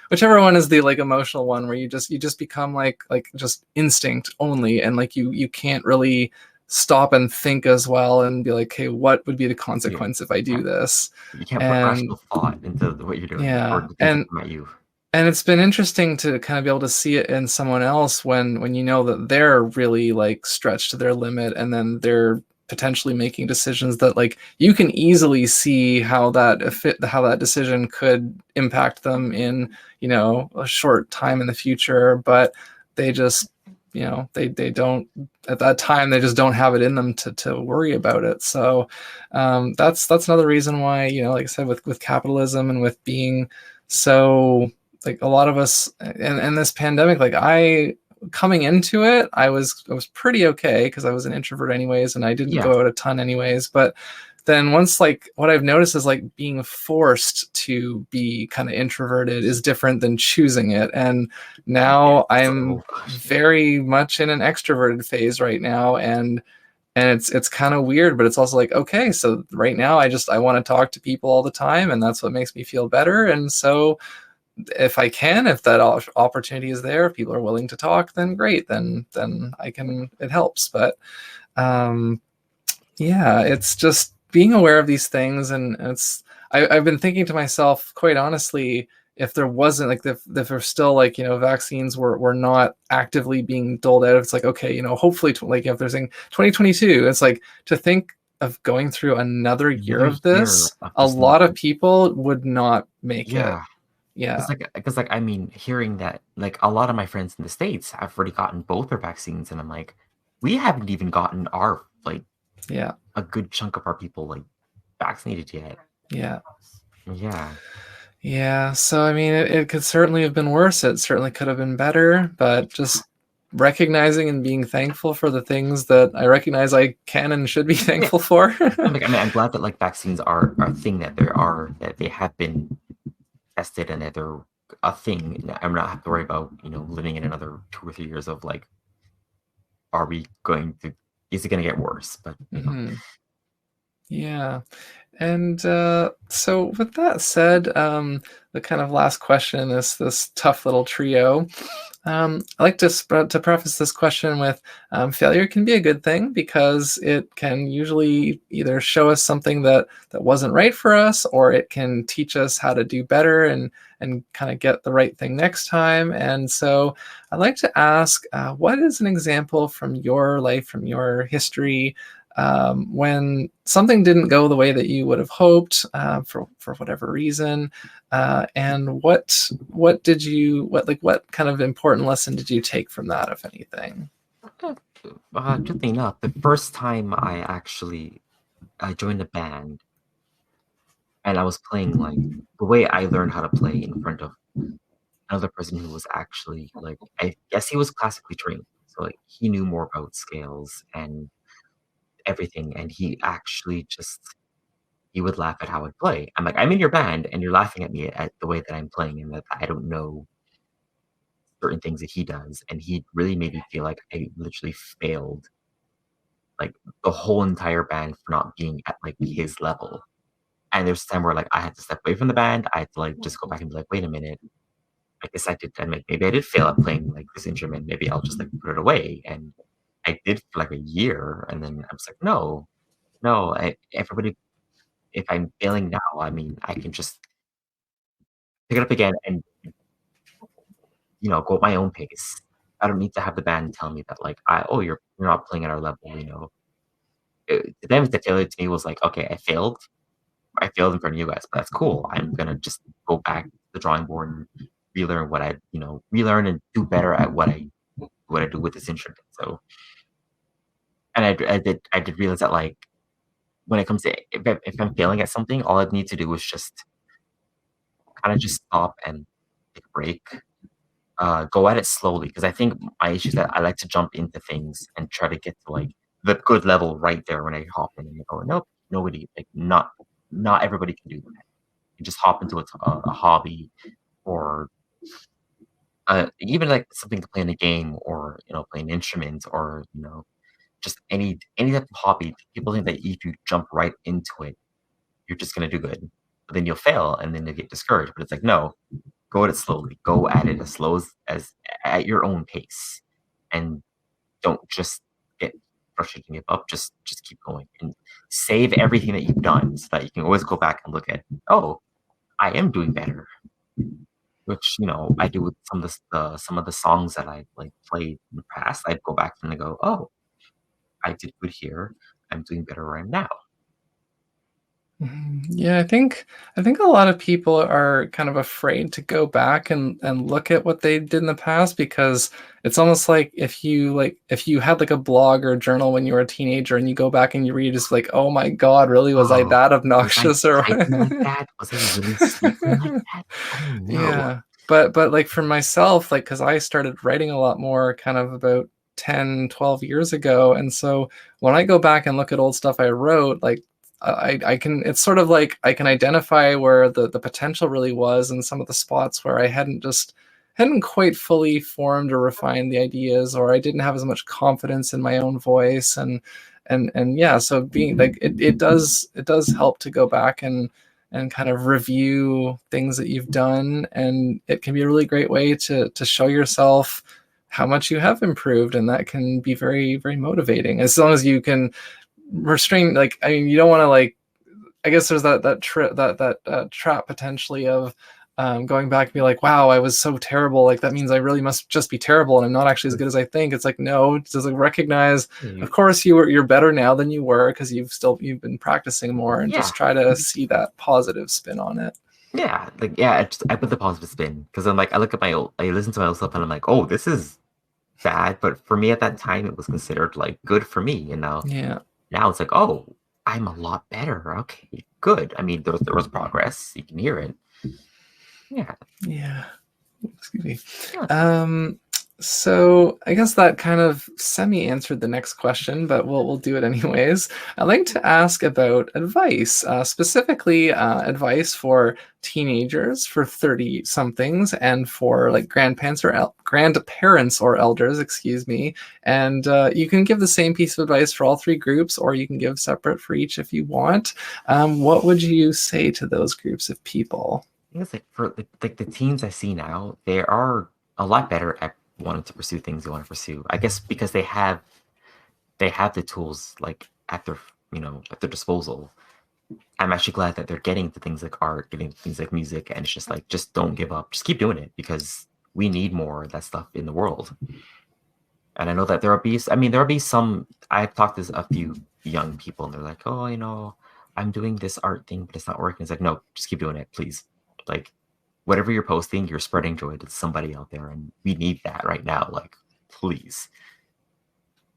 whichever one is the like emotional one where you just become like just instinct only, and like you can't really stop and think as well and be like, hey, what would be the yeah. consequence if I do this? You can't put And rational thought into what you're doing or yeah, the things that come at you. and it's been interesting to kind of be able to see it in someone else when you know that they're really like stretched to their limit, and then they're potentially making decisions that like you can easily see how that decision could impact them in a short time in the future, but they just they don't at that time, they just don't have it in them to worry about it. So that's another reason why, like I said, with capitalism and with being so like a lot of us in this pandemic, like I coming into it, I was pretty okay because I was an introvert anyways, and I didn't Yeah. go out a ton anyways. But then once, like, what I've noticed is like being forced to be kind of introverted is different than choosing it. And Yes. now I'm Oh gosh. very much in an extroverted phase right now, and it's kind of weird, but it's also like, okay, so right now I want to talk to people all the time, and that's what makes me feel better. And so if that opportunity is there, if people are willing to talk, then great, then I can, it helps. But um yeah, it's just being aware of these things, and I've been thinking to myself, quite honestly, if there wasn't like if there's still like vaccines were not actively being doled out, it's like, okay, hopefully like if they're saying 2022, it's like to think of going through another year Another of year this, of a just lot of people would not make it. yeah. Yeah. Because I mean, hearing that, like, a lot of my friends in the States have already gotten both their vaccines, and I'm like, we haven't even gotten our, like, Yeah. a good chunk of our people, like, vaccinated yet. Yeah. Yeah. Yeah, so I mean, it could certainly have been worse. It certainly could have been better, but just recognizing and being thankful for the things that I recognize I can and should be Yeah. thankful for. I'm glad that, like, vaccines are a thing that they have been tested and that they're a thing. And I'm not have to worry about, living in another 2 or 3 years of, like, are we going to is it gonna get worse? But, Hmm. Yeah. And so, with that said, the kind of last question in this tough little trio, I like to preface this question with failure can be a good thing because it can usually either show us something that wasn't right for us, or it can teach us how to do better and kind of get the right thing next time. And so, I'd like to ask, what is an example from your life, from your history, when something didn't go the way that you would have hoped, for whatever reason, and what kind of important lesson did you take from that, if anything? Interesting enough, the first time I joined a band and I was playing, like, the way I learned how to play in front of another person who was actually, like, I guess he was classically trained, so, like, he knew more about scales and everything, and he actually just he would laugh at how I play. I'm like, "I'm in your band, and you're laughing at me at the way that I'm playing and that I don't know certain things that he does," and he really made me feel like I literally failed, like, the whole entire band for not being at, like, his level, and there's a time where, like, I had to step away from the band, I had to, like, just go back and be like, "Wait a minute, I guess maybe I did fail at playing, like, this instrument, maybe I'll just, like, put it away," and I did for, like, a year, and then I was like, "No, no, everybody if I'm failing now, I mean, I can just pick it up again and, go at my own pace. I don't need to have the band tell me that, like, "Oh, you're not playing at our level." To them, the failure to me was like, "Okay, I failed. I failed in front of you guys, but that's cool. I'm gonna just go back to the drawing board and relearn and do better at what I do with this instrument." So, and I did realize that, like, when it comes to if I'm failing at something, all I need to do is just kinda just stop and take a break, go at it slowly. Because I think my issue is that I like to jump into things and try to get to, like, the good level right there when I hop in and I go, "Nope, nobody, like, not." not everybody can do that. You just hop into a hobby, or even like something to play in a game, or play an instrument, or just any type of hobby. People think that if you jump right into it, you're just gonna do good. But then you'll fail and then you'll get discouraged. But it's like, no, go at it slowly. Go at it as slow as at your own pace. And don't just get frustrated and give up. Just keep going and save everything that you've done so that you can always go back and look at, oh, I am doing better. Which I do with some of the songs that I like played in the past. I'd go back and I go, oh, I did good here. I'm doing better right now. Yeah, I think a lot of people are kind of afraid to go back and look at what they did in the past, because it's almost like if you had like a blog or a journal when you were a teenager and you go back and you read, it's like, oh my God, really, was I Oh, that was I obnoxious or typing like that? Was I really speaking like that? Oh no. yeah. But like for myself, like, because I started writing a lot more kind of about 10, 12 years ago. And so when I go back and look at old stuff I wrote, like I can, it's sort of like I can identify where the potential really was, and some of the spots where I hadn't quite fully formed or refined the ideas, or I didn't have as much confidence in my own voice. And yeah, so being like it does help to go back and kind of review things that you've done, and it can be a really great way to show yourself how much you have improved, and that can be very, very motivating, as long as you can restrain. Like, I mean, you don't want to, like, I guess there's that trap potentially of going back and be like, wow, I was so terrible, like that means I really must just be terrible and I'm not actually as good as I think. It's like, no, just like recognize, of course you're better now than you were, because you've been practicing more, and Yeah. just try to see that positive spin on it. Yeah. Like, yeah, I put the positive spin because I'm like, I listen to my old stuff and I'm like, oh, this is bad. But for me at that time, it was considered like good for me. And Yeah. now it's like, oh, I'm a lot better. Okay, good. I mean, there was progress. You can hear it. Yeah. Yeah. Excuse me. Yeah. So I guess that kind of semi answered the next question, but we'll do it anyways. I'd like to ask about advice, specifically advice for teenagers, for 30 somethings, and for like grandparents or elders, excuse me. And you can give the same piece of advice for all three groups, or you can give separate for each if you want. What would you say to those groups of people? I think it's like for like the teens I see now, they are a lot better at wanting to pursue things they want to pursue. I guess because they have the tools like at their disposal. I'm actually glad that they're getting to things like art, getting to things like music, and it's just like, just don't give up, just keep doing it, because we need more of that stuff in the world. And I know that there will be some. I've talked to a few young people, and they're like, oh, I'm doing this art thing, but it's not working. It's like, no, just keep doing it, please. Like, whatever you're posting, you're spreading joy to somebody out there, and we need that right now. Like, please.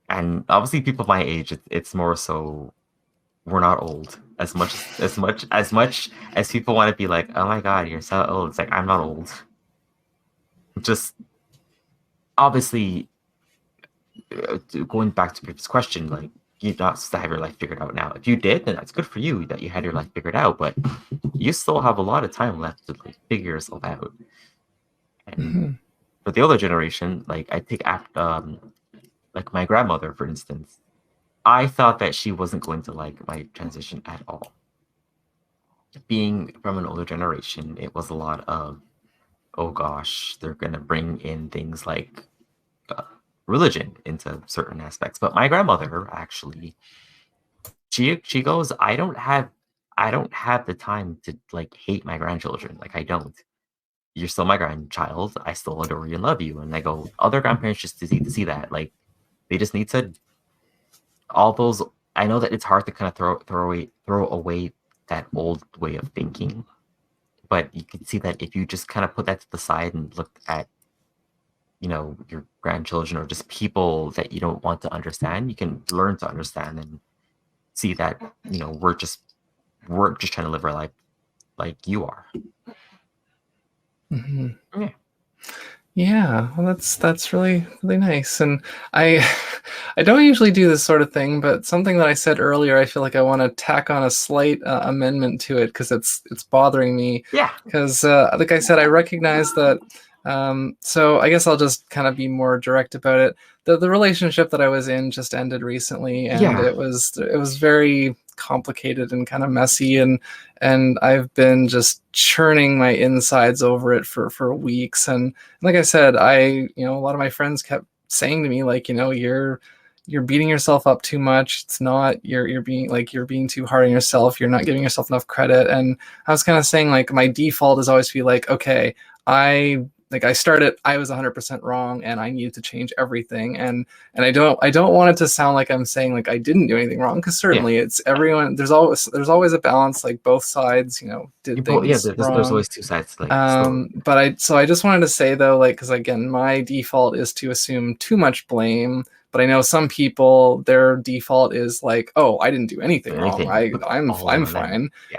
And obviously, people my age, it's more so we're not old. As much as people want to be like, oh my God, you're so old. It's like, I'm not old. Just obviously, going back to previous question, like, you're not supposed to have your life figured out now. If you did, then that's good for you that you had your life figured out. But you still have a lot of time left to like figure yourself out. And Mhm. for the older generation, like I take after, like my grandmother, for instance, I thought that she wasn't going to like my transition at all. Being from an older generation, it was a lot of, oh gosh, they're gonna bring in things like uh, religion into certain aspects. But my grandmother actually, she goes, I don't have the time to like hate my grandchildren. Like, I don't. You're still my grandchild. I still adore you and love you. And I go, other grandparents just need to see that. Like, they just need to, all those. I know that it's hard to kind of throw away that old way of thinking, but you can see that if you just kind of put that to the side and look at your grandchildren or just people that you don't want to understand, you can learn to understand and see that we're just trying to live our life like you are. Mhm. Yeah. Yeah, well, that's really really nice, and I I don't usually do this sort of thing, but something that I said earlier, I feel like I want to tack on a slight amendment to it because it's bothering me. Yeah. Because, like I said, I recognize that. So I guess I'll just kind of be more direct about it. The relationship that I was in just ended recently, and Yeah. it was very complicated and kind of messy, and I've been just churning my insides over it for weeks. And like I said, a lot of my friends kept saying to me, like, you're beating yourself up too much. It's not, you're being too hard on yourself. You're not giving yourself enough credit. And I was kind of saying, like, my default is always to be like, okay, I started, I was 100% wrong and I needed to change everything. And I don't want it to sound like I'm saying like I didn't do anything wrong, because Yeah. certainly it's everyone, there's always a balance, like both sides, did Yeah, things there's wrong. always two sides to like the story. But I just wanted to say though, like, because again, my default is to assume too much blame. But I know some people, their default is like, oh, I didn't do anything wrong. Anything. I Put I'm all I'm on them. fine. Yeah.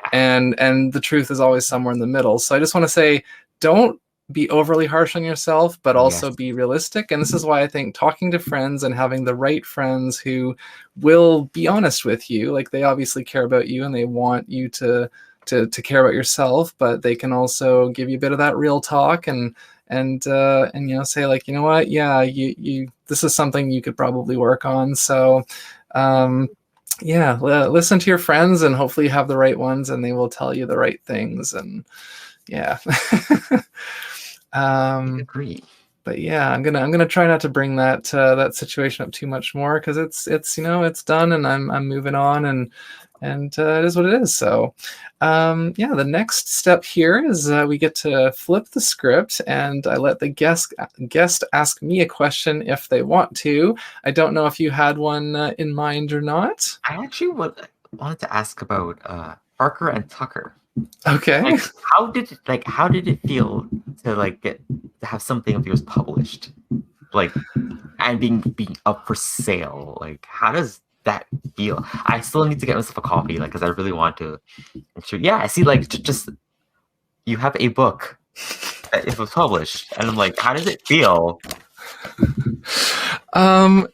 And the truth is always somewhere in the middle. So I just want to say, don't be overly harsh on yourself, but also Yes. be realistic. And this is why I think talking to friends and having the right friends who will be honest with you, like, they obviously care about you and they want you to care about yourself, but they can also give you a bit of that real talk, and say, like, you know what, yeah, you this is something you could probably work on. So yeah, listen to your friends, and hopefully you have the right ones and they will tell you the right things. And yeah. I um agree. but yeah, I'm gonna try not to bring that situation up too much more, because it's done, and I'm moving on, and it is what it is. So yeah, the next step here is, we get to flip the script, and I let the guest ask me a question if they want to. I don't know if you had one in mind or not. I actually wanted to ask about Parker and Tucker. Okay. Like, how did it feel to like get to have something of yours published, like, and being up for sale? Like, how does that feel? I still need to get myself a copy, like, because I really want to. Yeah, I see. Like, just you have a book that it was published, and I'm like, how does it feel? um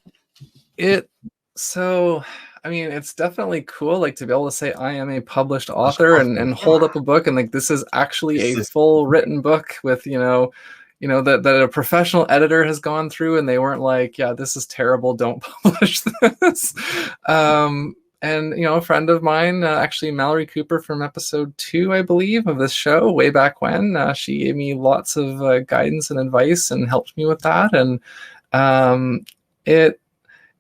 it so I mean, it's definitely cool, like, to be able to say I am a published author, and hold Yeah, up a book, and like, this is actually this a is full written book with, that a professional editor has gone through, and they weren't like, yeah, this is terrible, don't publish this. And a friend of mine, actually Mallory Cooper from episode 2, I believe, of this show way back when, she gave me lots of guidance and advice and helped me with that. And it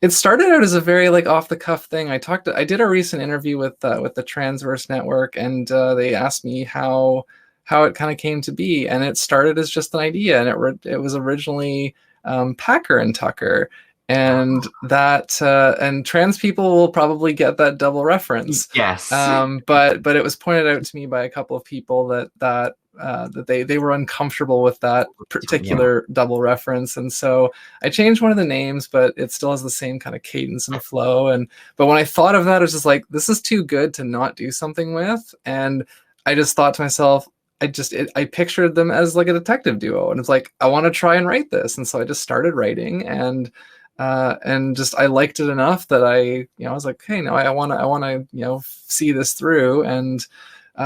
it started out as a very, like, off the cuff thing. I did a recent interview with the Transverse Network, and they asked me how it kind of came to be, and it started as just an idea, and it was originally Packer and Tucker, and that and trans people will probably get that double reference. yes. But it was pointed out to me by a couple of people that they were uncomfortable with that Yeah. particular double reference, and so I changed one of the names, but it still has the same kind of cadence and flow. But when I thought of that, I was just like, this is too good to not do something with. And I just thought to myself, I pictured them as like a detective duo, and it's like, I want to try and write this. And so I just started writing, and just I liked it enough that I was like, hey, no, I want to see this through. And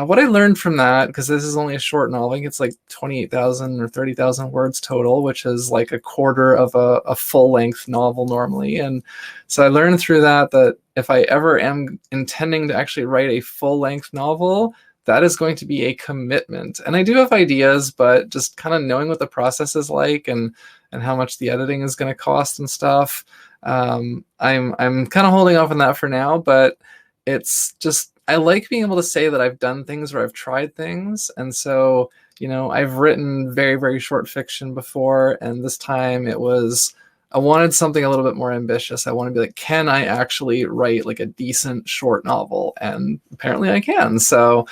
what I learned from that, because this is only a short novel, I think it's like 28,000 or 30,000 words total, which is like a quarter of a full-length novel normally. And so I learned through that if I ever am intending to actually write a full-length novel, that is going to be a commitment. And I do have ideas, but just kind of knowing what the process is like, and how much the editing is going to cost and stuff, I'm kind of holding off on that for now. But it's just, I like being able to say that I've done things or I've tried things. And so, I've written very, very short fiction before, and this time I wanted something a little bit more ambitious. I want to be like, can I actually write like a decent short novel? And apparently I can. So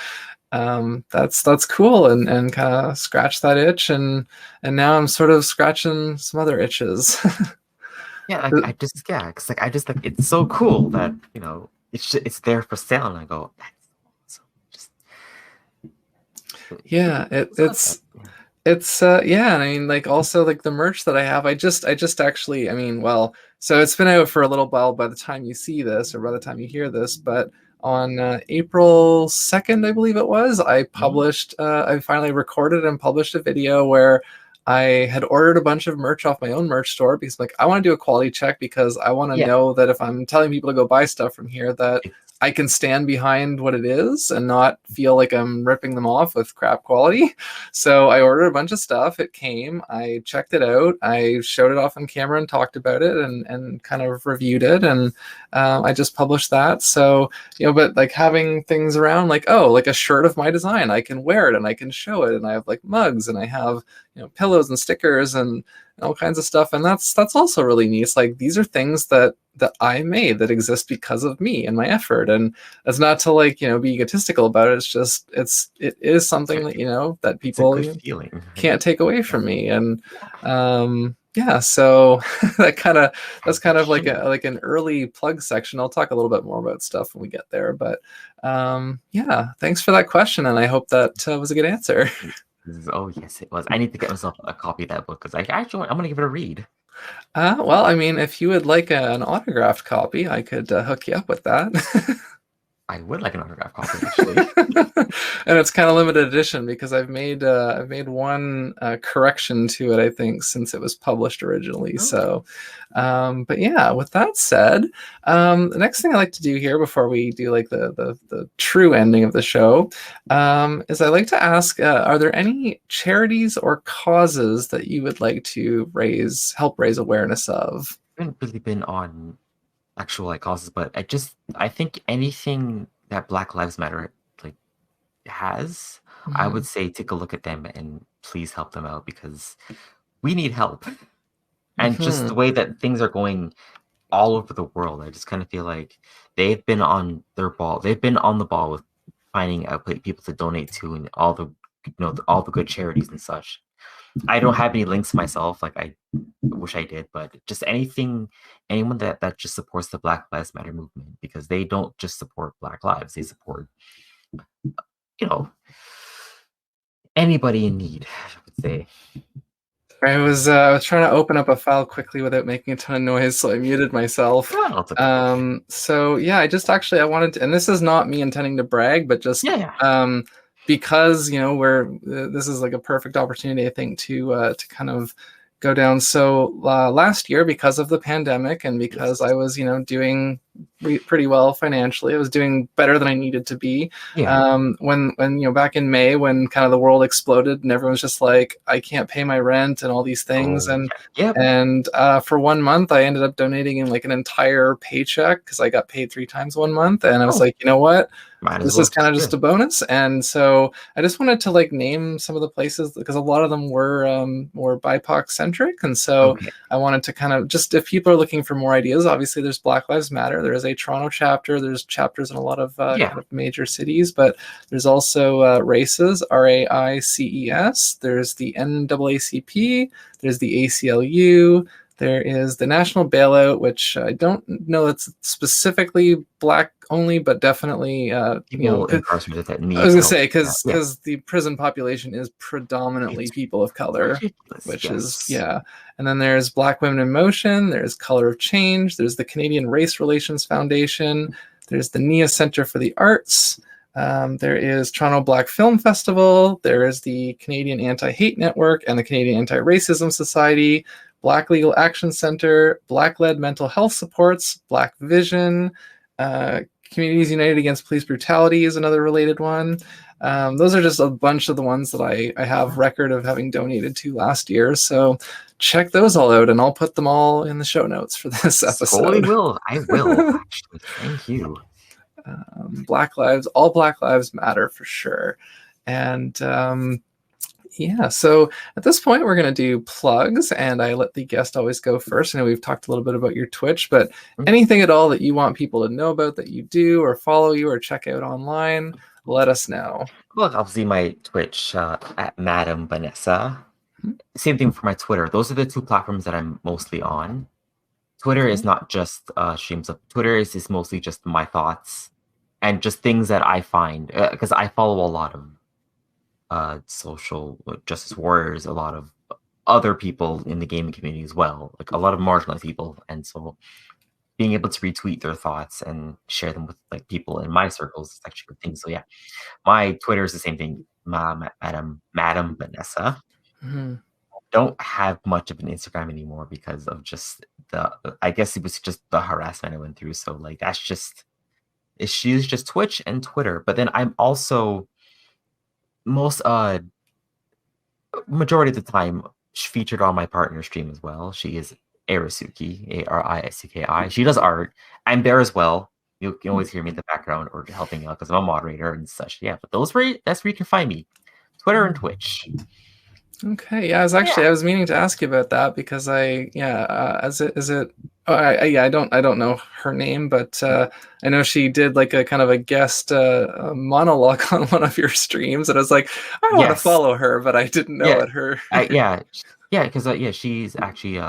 that's cool, and kind of scratch that itch, and now I'm sort of scratching some other itches. Yeah, like I just like it's so cool that it's there for sale, and I go, that's awesome. Just Yeah, it's like that. Yeah. It's yeah, and I mean like also like the merch that I have, I just actually I mean, well, so it's been out for a little while by the time you see this or by the time you hear this, but on April 2nd, I believe it was, Mhm. I finally recorded and published a video where I had ordered a bunch of merch off my own merch store because like I want to do a quality check because I want to Yeah, know that if I'm telling people to go buy stuff from here that it's I can stand behind what it is and not feel like I'm ripping them off with crap quality. So I ordered a bunch of stuff. It came. I checked it out. I showed it off on camera and talked about it and kind of reviewed it. And I just published that. So, but like having things around like, oh, like a shirt of my design, I can wear it and I can show it. And I have like mugs and I have, pillows and stickers and all kinds of stuff. And that's also really neat. It's like these are things that I made that exist because of me and my effort. And it's not to like, be egotistical about it. It's just it is something that, that it's a people good feeling, can't right? take away from Definitely. me. And Yeah, yeah, so that kind of that's as kind it of like should. an early plug section. I'll talk a little bit more about stuff when we get there. But yeah, thanks for that question. And I hope that was a good answer. Oh yes, it was. I need to get myself a copy of that book because I'm gonna give it a read. Well, I mean, if you would like an autographed copy, I could hook you up with that. I would like an autograph copy, actually. And it's kind of limited edition because I've made one correction to it, I think, since it was published originally. Okay. So, but yeah, with that said, the next thing I like to do here before we do like the true ending of the show is I like to ask, are there any charities or causes that you would like to help raise awareness of? I haven't really been on actual like causes, but I think anything that Black Lives Matter like has, I would Hmm. say take a look at them and please help them out because we need help. And just Hmm. the way that things are going all over the world, I just kind of feel like they've been on their ball. They've been on the ball with finding out people to donate to and all the all the good charities and such. I don't have any links myself, like I wish I did, but just anyone that just supports the Black Lives Matter movement because they don't just support Black lives, they support, you know, anybody in need, I would say. I was trying to open up a file quickly without making a ton of noise, so I muted myself. Well, it's okay. So yeah, I wanted to, and this is not me intending to brag, but just Yeah, yeah. because this is like a perfect opportunity, I think, to kind of go down. So last year, because of the pandemic and because Yes. I was doing pretty well financially, I was doing better than I needed to be. Yeah. When back in May, when kind of the world exploded and everyone's just like, I can't pay my rent and all these things, Oh, and yeah. Yep. for 1 month, I ended up donating in like an entire paycheck because I got paid 3 times 1 month, and I was Oh, like, you know what? might as This well is just kind of just give. a bonus. And so I just wanted to like name some of the places because a lot of them were BIPOC centric. And so Okay. I wanted to kind of just, if people are looking for more ideas, obviously there's Black Lives Matter. There is a Toronto chapter. There's chapters in a lot of Yeah. kind of major cities, but there's also RACES, RAICES. There's the NAACP. There's the ACLU. There is the National Bailout, which I don't know that's specifically Black only, but definitely, People incarcerated that I need was gonna help. say Yeah. Yeah. because the prison population is predominantly It's people of color, ridiculous. which is Yes. yeah. And then there's Black Women in Motion. There's Color of Change. There's the Canadian Race Relations Foundation. There's the NIA Center for the Arts. There is Toronto Black Film Festival. There is the Canadian Anti-Hate Network and the Canadian Anti-Racism Society. Black Legal Action Center, Black led mental health supports, Black Vision, uh, Communities United Against Police Brutality is another related one. Those are just a bunch of the ones that I have record of having donated to last year. So check those all out, and I'll put them all in the show notes for this Totally episode. will. I will, actually. Thank you. All Black Lives Matter for sure. And yeah, so at this point, we're going to do plugs, and I let the guest always go first. I know we've talked a little bit about your Twitch, but Mm. anything at all that you want people to know about that you do or follow you or check out online, let us know. Well, obviously my Twitch at Madam Vanessa. Same thing for my Twitter. Those are the two platforms that I'm mostly on. Twitter is Okay. not just streams of Twitter is mostly just my thoughts and just things that I find because I follow a lot of social justice warriors, a lot of other people in the gaming community as well, like a lot of marginalized people. And so being able to retweet their thoughts and share them with like people in my circles is actually a good thing. So yeah, my Twitter is the same thing, Madam Vanessa. Mhm. Don't have much of an Instagram anymore because of just I guess it was just the harassment I went through. So like that's just she's just Twitch and Twitter. But then I'm also most majority of the time featured on my partner stream as well. She is Arisuki, Arisuki. She does art. I'm there as well. You can always hear me in the background or helping out because I'm a moderator and such. Yeah, but that's where you can find me. Twitter and Twitch. Okay, yeah, Yeah. I was meaning to ask you about that because is it I don't know her name, but I know she did like a kind of a guest monologue on one of your streams, and I was like, I want to Yes. follow her, but I didn't know Yeah. it her. Yeah, because yeah, she's actually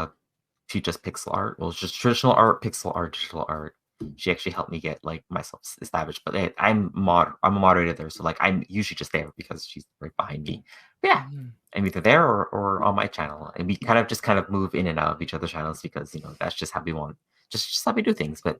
she just pixel art. Well, it's just traditional art, pixel art, digital art. She actually helped me get like myself established. But hey, I'm a moderator there, so like I'm usually just there because she's right behind me. But yeah, Mhm. I'm either there or on my channel, and we kind of move in and out of each other's channels because that's just how we want, just how we do things. But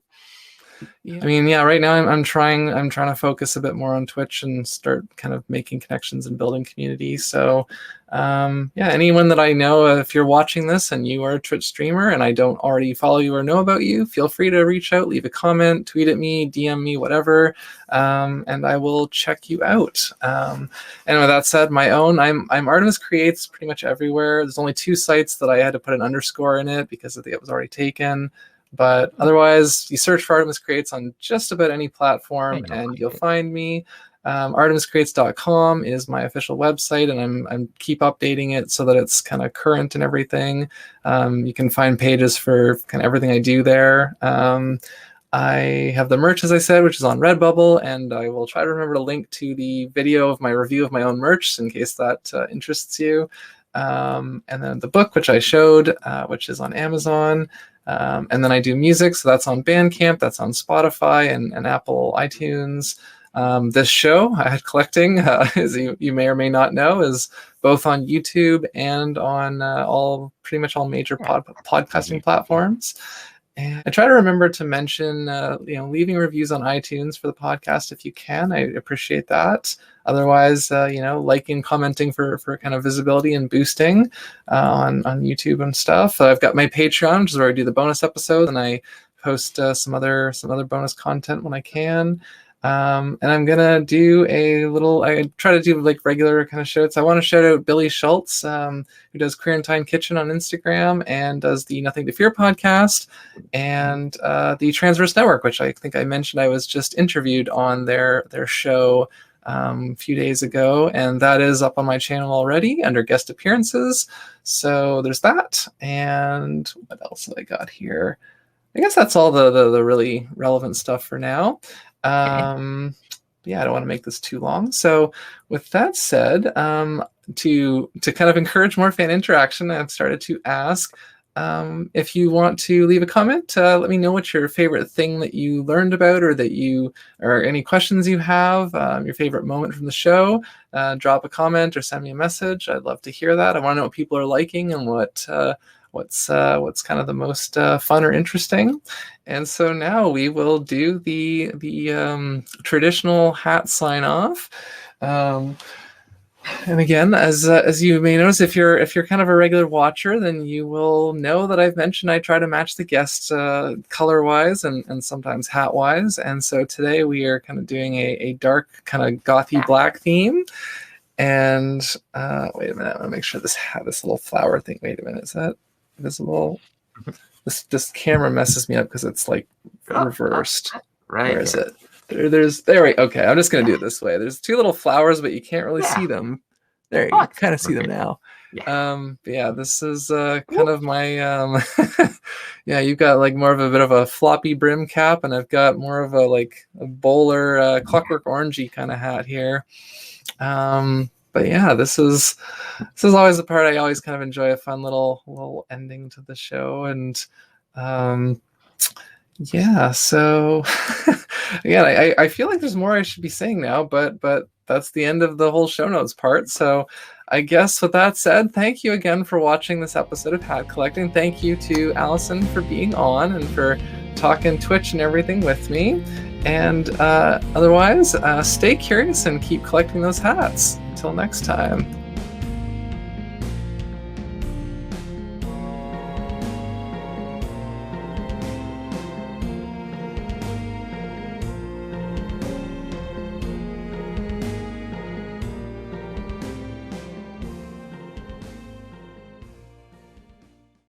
Yeah, I mean, yeah, right now I'm trying to focus a bit more on Twitch and start kind of making connections and building community. So, yeah, anyone that I know, if you're watching this and you are a Twitch streamer and I don't already follow you or know about you, feel free to reach out, leave a comment, tweet at me, DM me, whatever, and I will check you out. And with that said, I'm Artemis Creates pretty much everywhere. There's only 2 sites that I had to put an underscore in it because I think it was already taken. But otherwise, you search for Artemis Creates on just about any platform and you'll find me. ArtemisCreates.com is my official website, and I'm keep updating it so that it's kind of current and everything. You can find pages for kind of everything I do there. I have the merch, as I said, which is on Redbubble, and I will try to remember to link to the video of my review of my own merch in case that interests you. And then the book, which I showed, which is on Amazon. And then I do music, so that's on Bandcamp, that's on Spotify and Apple iTunes. This show, I had collecting, as you may or may not know, is both on YouTube and on pretty much all major podcasting platforms. And I try to remember to mention, leaving reviews on iTunes for the podcast if you can. I appreciate that. Otherwise, liking, commenting for kind of visibility and boosting on YouTube and stuff. I've got my Patreon, which is where I do the bonus episodes, and I post some other bonus content when I can. And I'm gonna do I try to do like regular kind of shouts. I want to shout out Billy Schultz, who does Quarantine Kitchen on Instagram and does the Nothing to Fear podcast, and the Transverse Network, which I think I mentioned I was just interviewed on their show a few days ago, and that is up on my channel already under guest appearances. So there's that. And what else have I got here? I guess that's all the really relevant stuff for now. Yeah, I don't want to make this too long. So with that said, to kind of encourage more fan interaction, I've started to ask, if you want to leave a comment, let me know what your favorite thing that you learned about, or any questions you have, your favorite moment from the show. Drop a comment or send me a message. I'd love to hear that. I want to know what people are liking and what's kind of the most fun or interesting. And so now we will do the traditional hat sign off. And again, as you may notice, if you're kind of a regular watcher, then you will know that I've mentioned I try to match the guests color wise and sometimes hat wise. And so today we are kind of doing a dark kind of gothy black theme. And wait a minute, I want to make sure this little flower thing. Wait a minute, is that visible? This camera messes me up because it's like reversed. Right. Where is it? There we okay. I'm just gonna do it this way. There's 2 little flowers, but you can't really see them. There, you kind of see them now. But yeah, this is kind of my yeah, you've got like more of a bit of a floppy brim cap, and I've got more of a bowler Clockwork Orangey kind of hat here. But yeah, this is always the part I always kind of enjoy, a fun little ending to the show. And yeah, so again, I feel like there's more I should be saying now, but that's the end of the whole show notes part. So I guess with that said, thank you again for watching this episode of Hat Collecting. Thank you to Allyson for being on and for talking Twitch and everything with me. And otherwise, stay curious and keep collecting those hats. Until next time.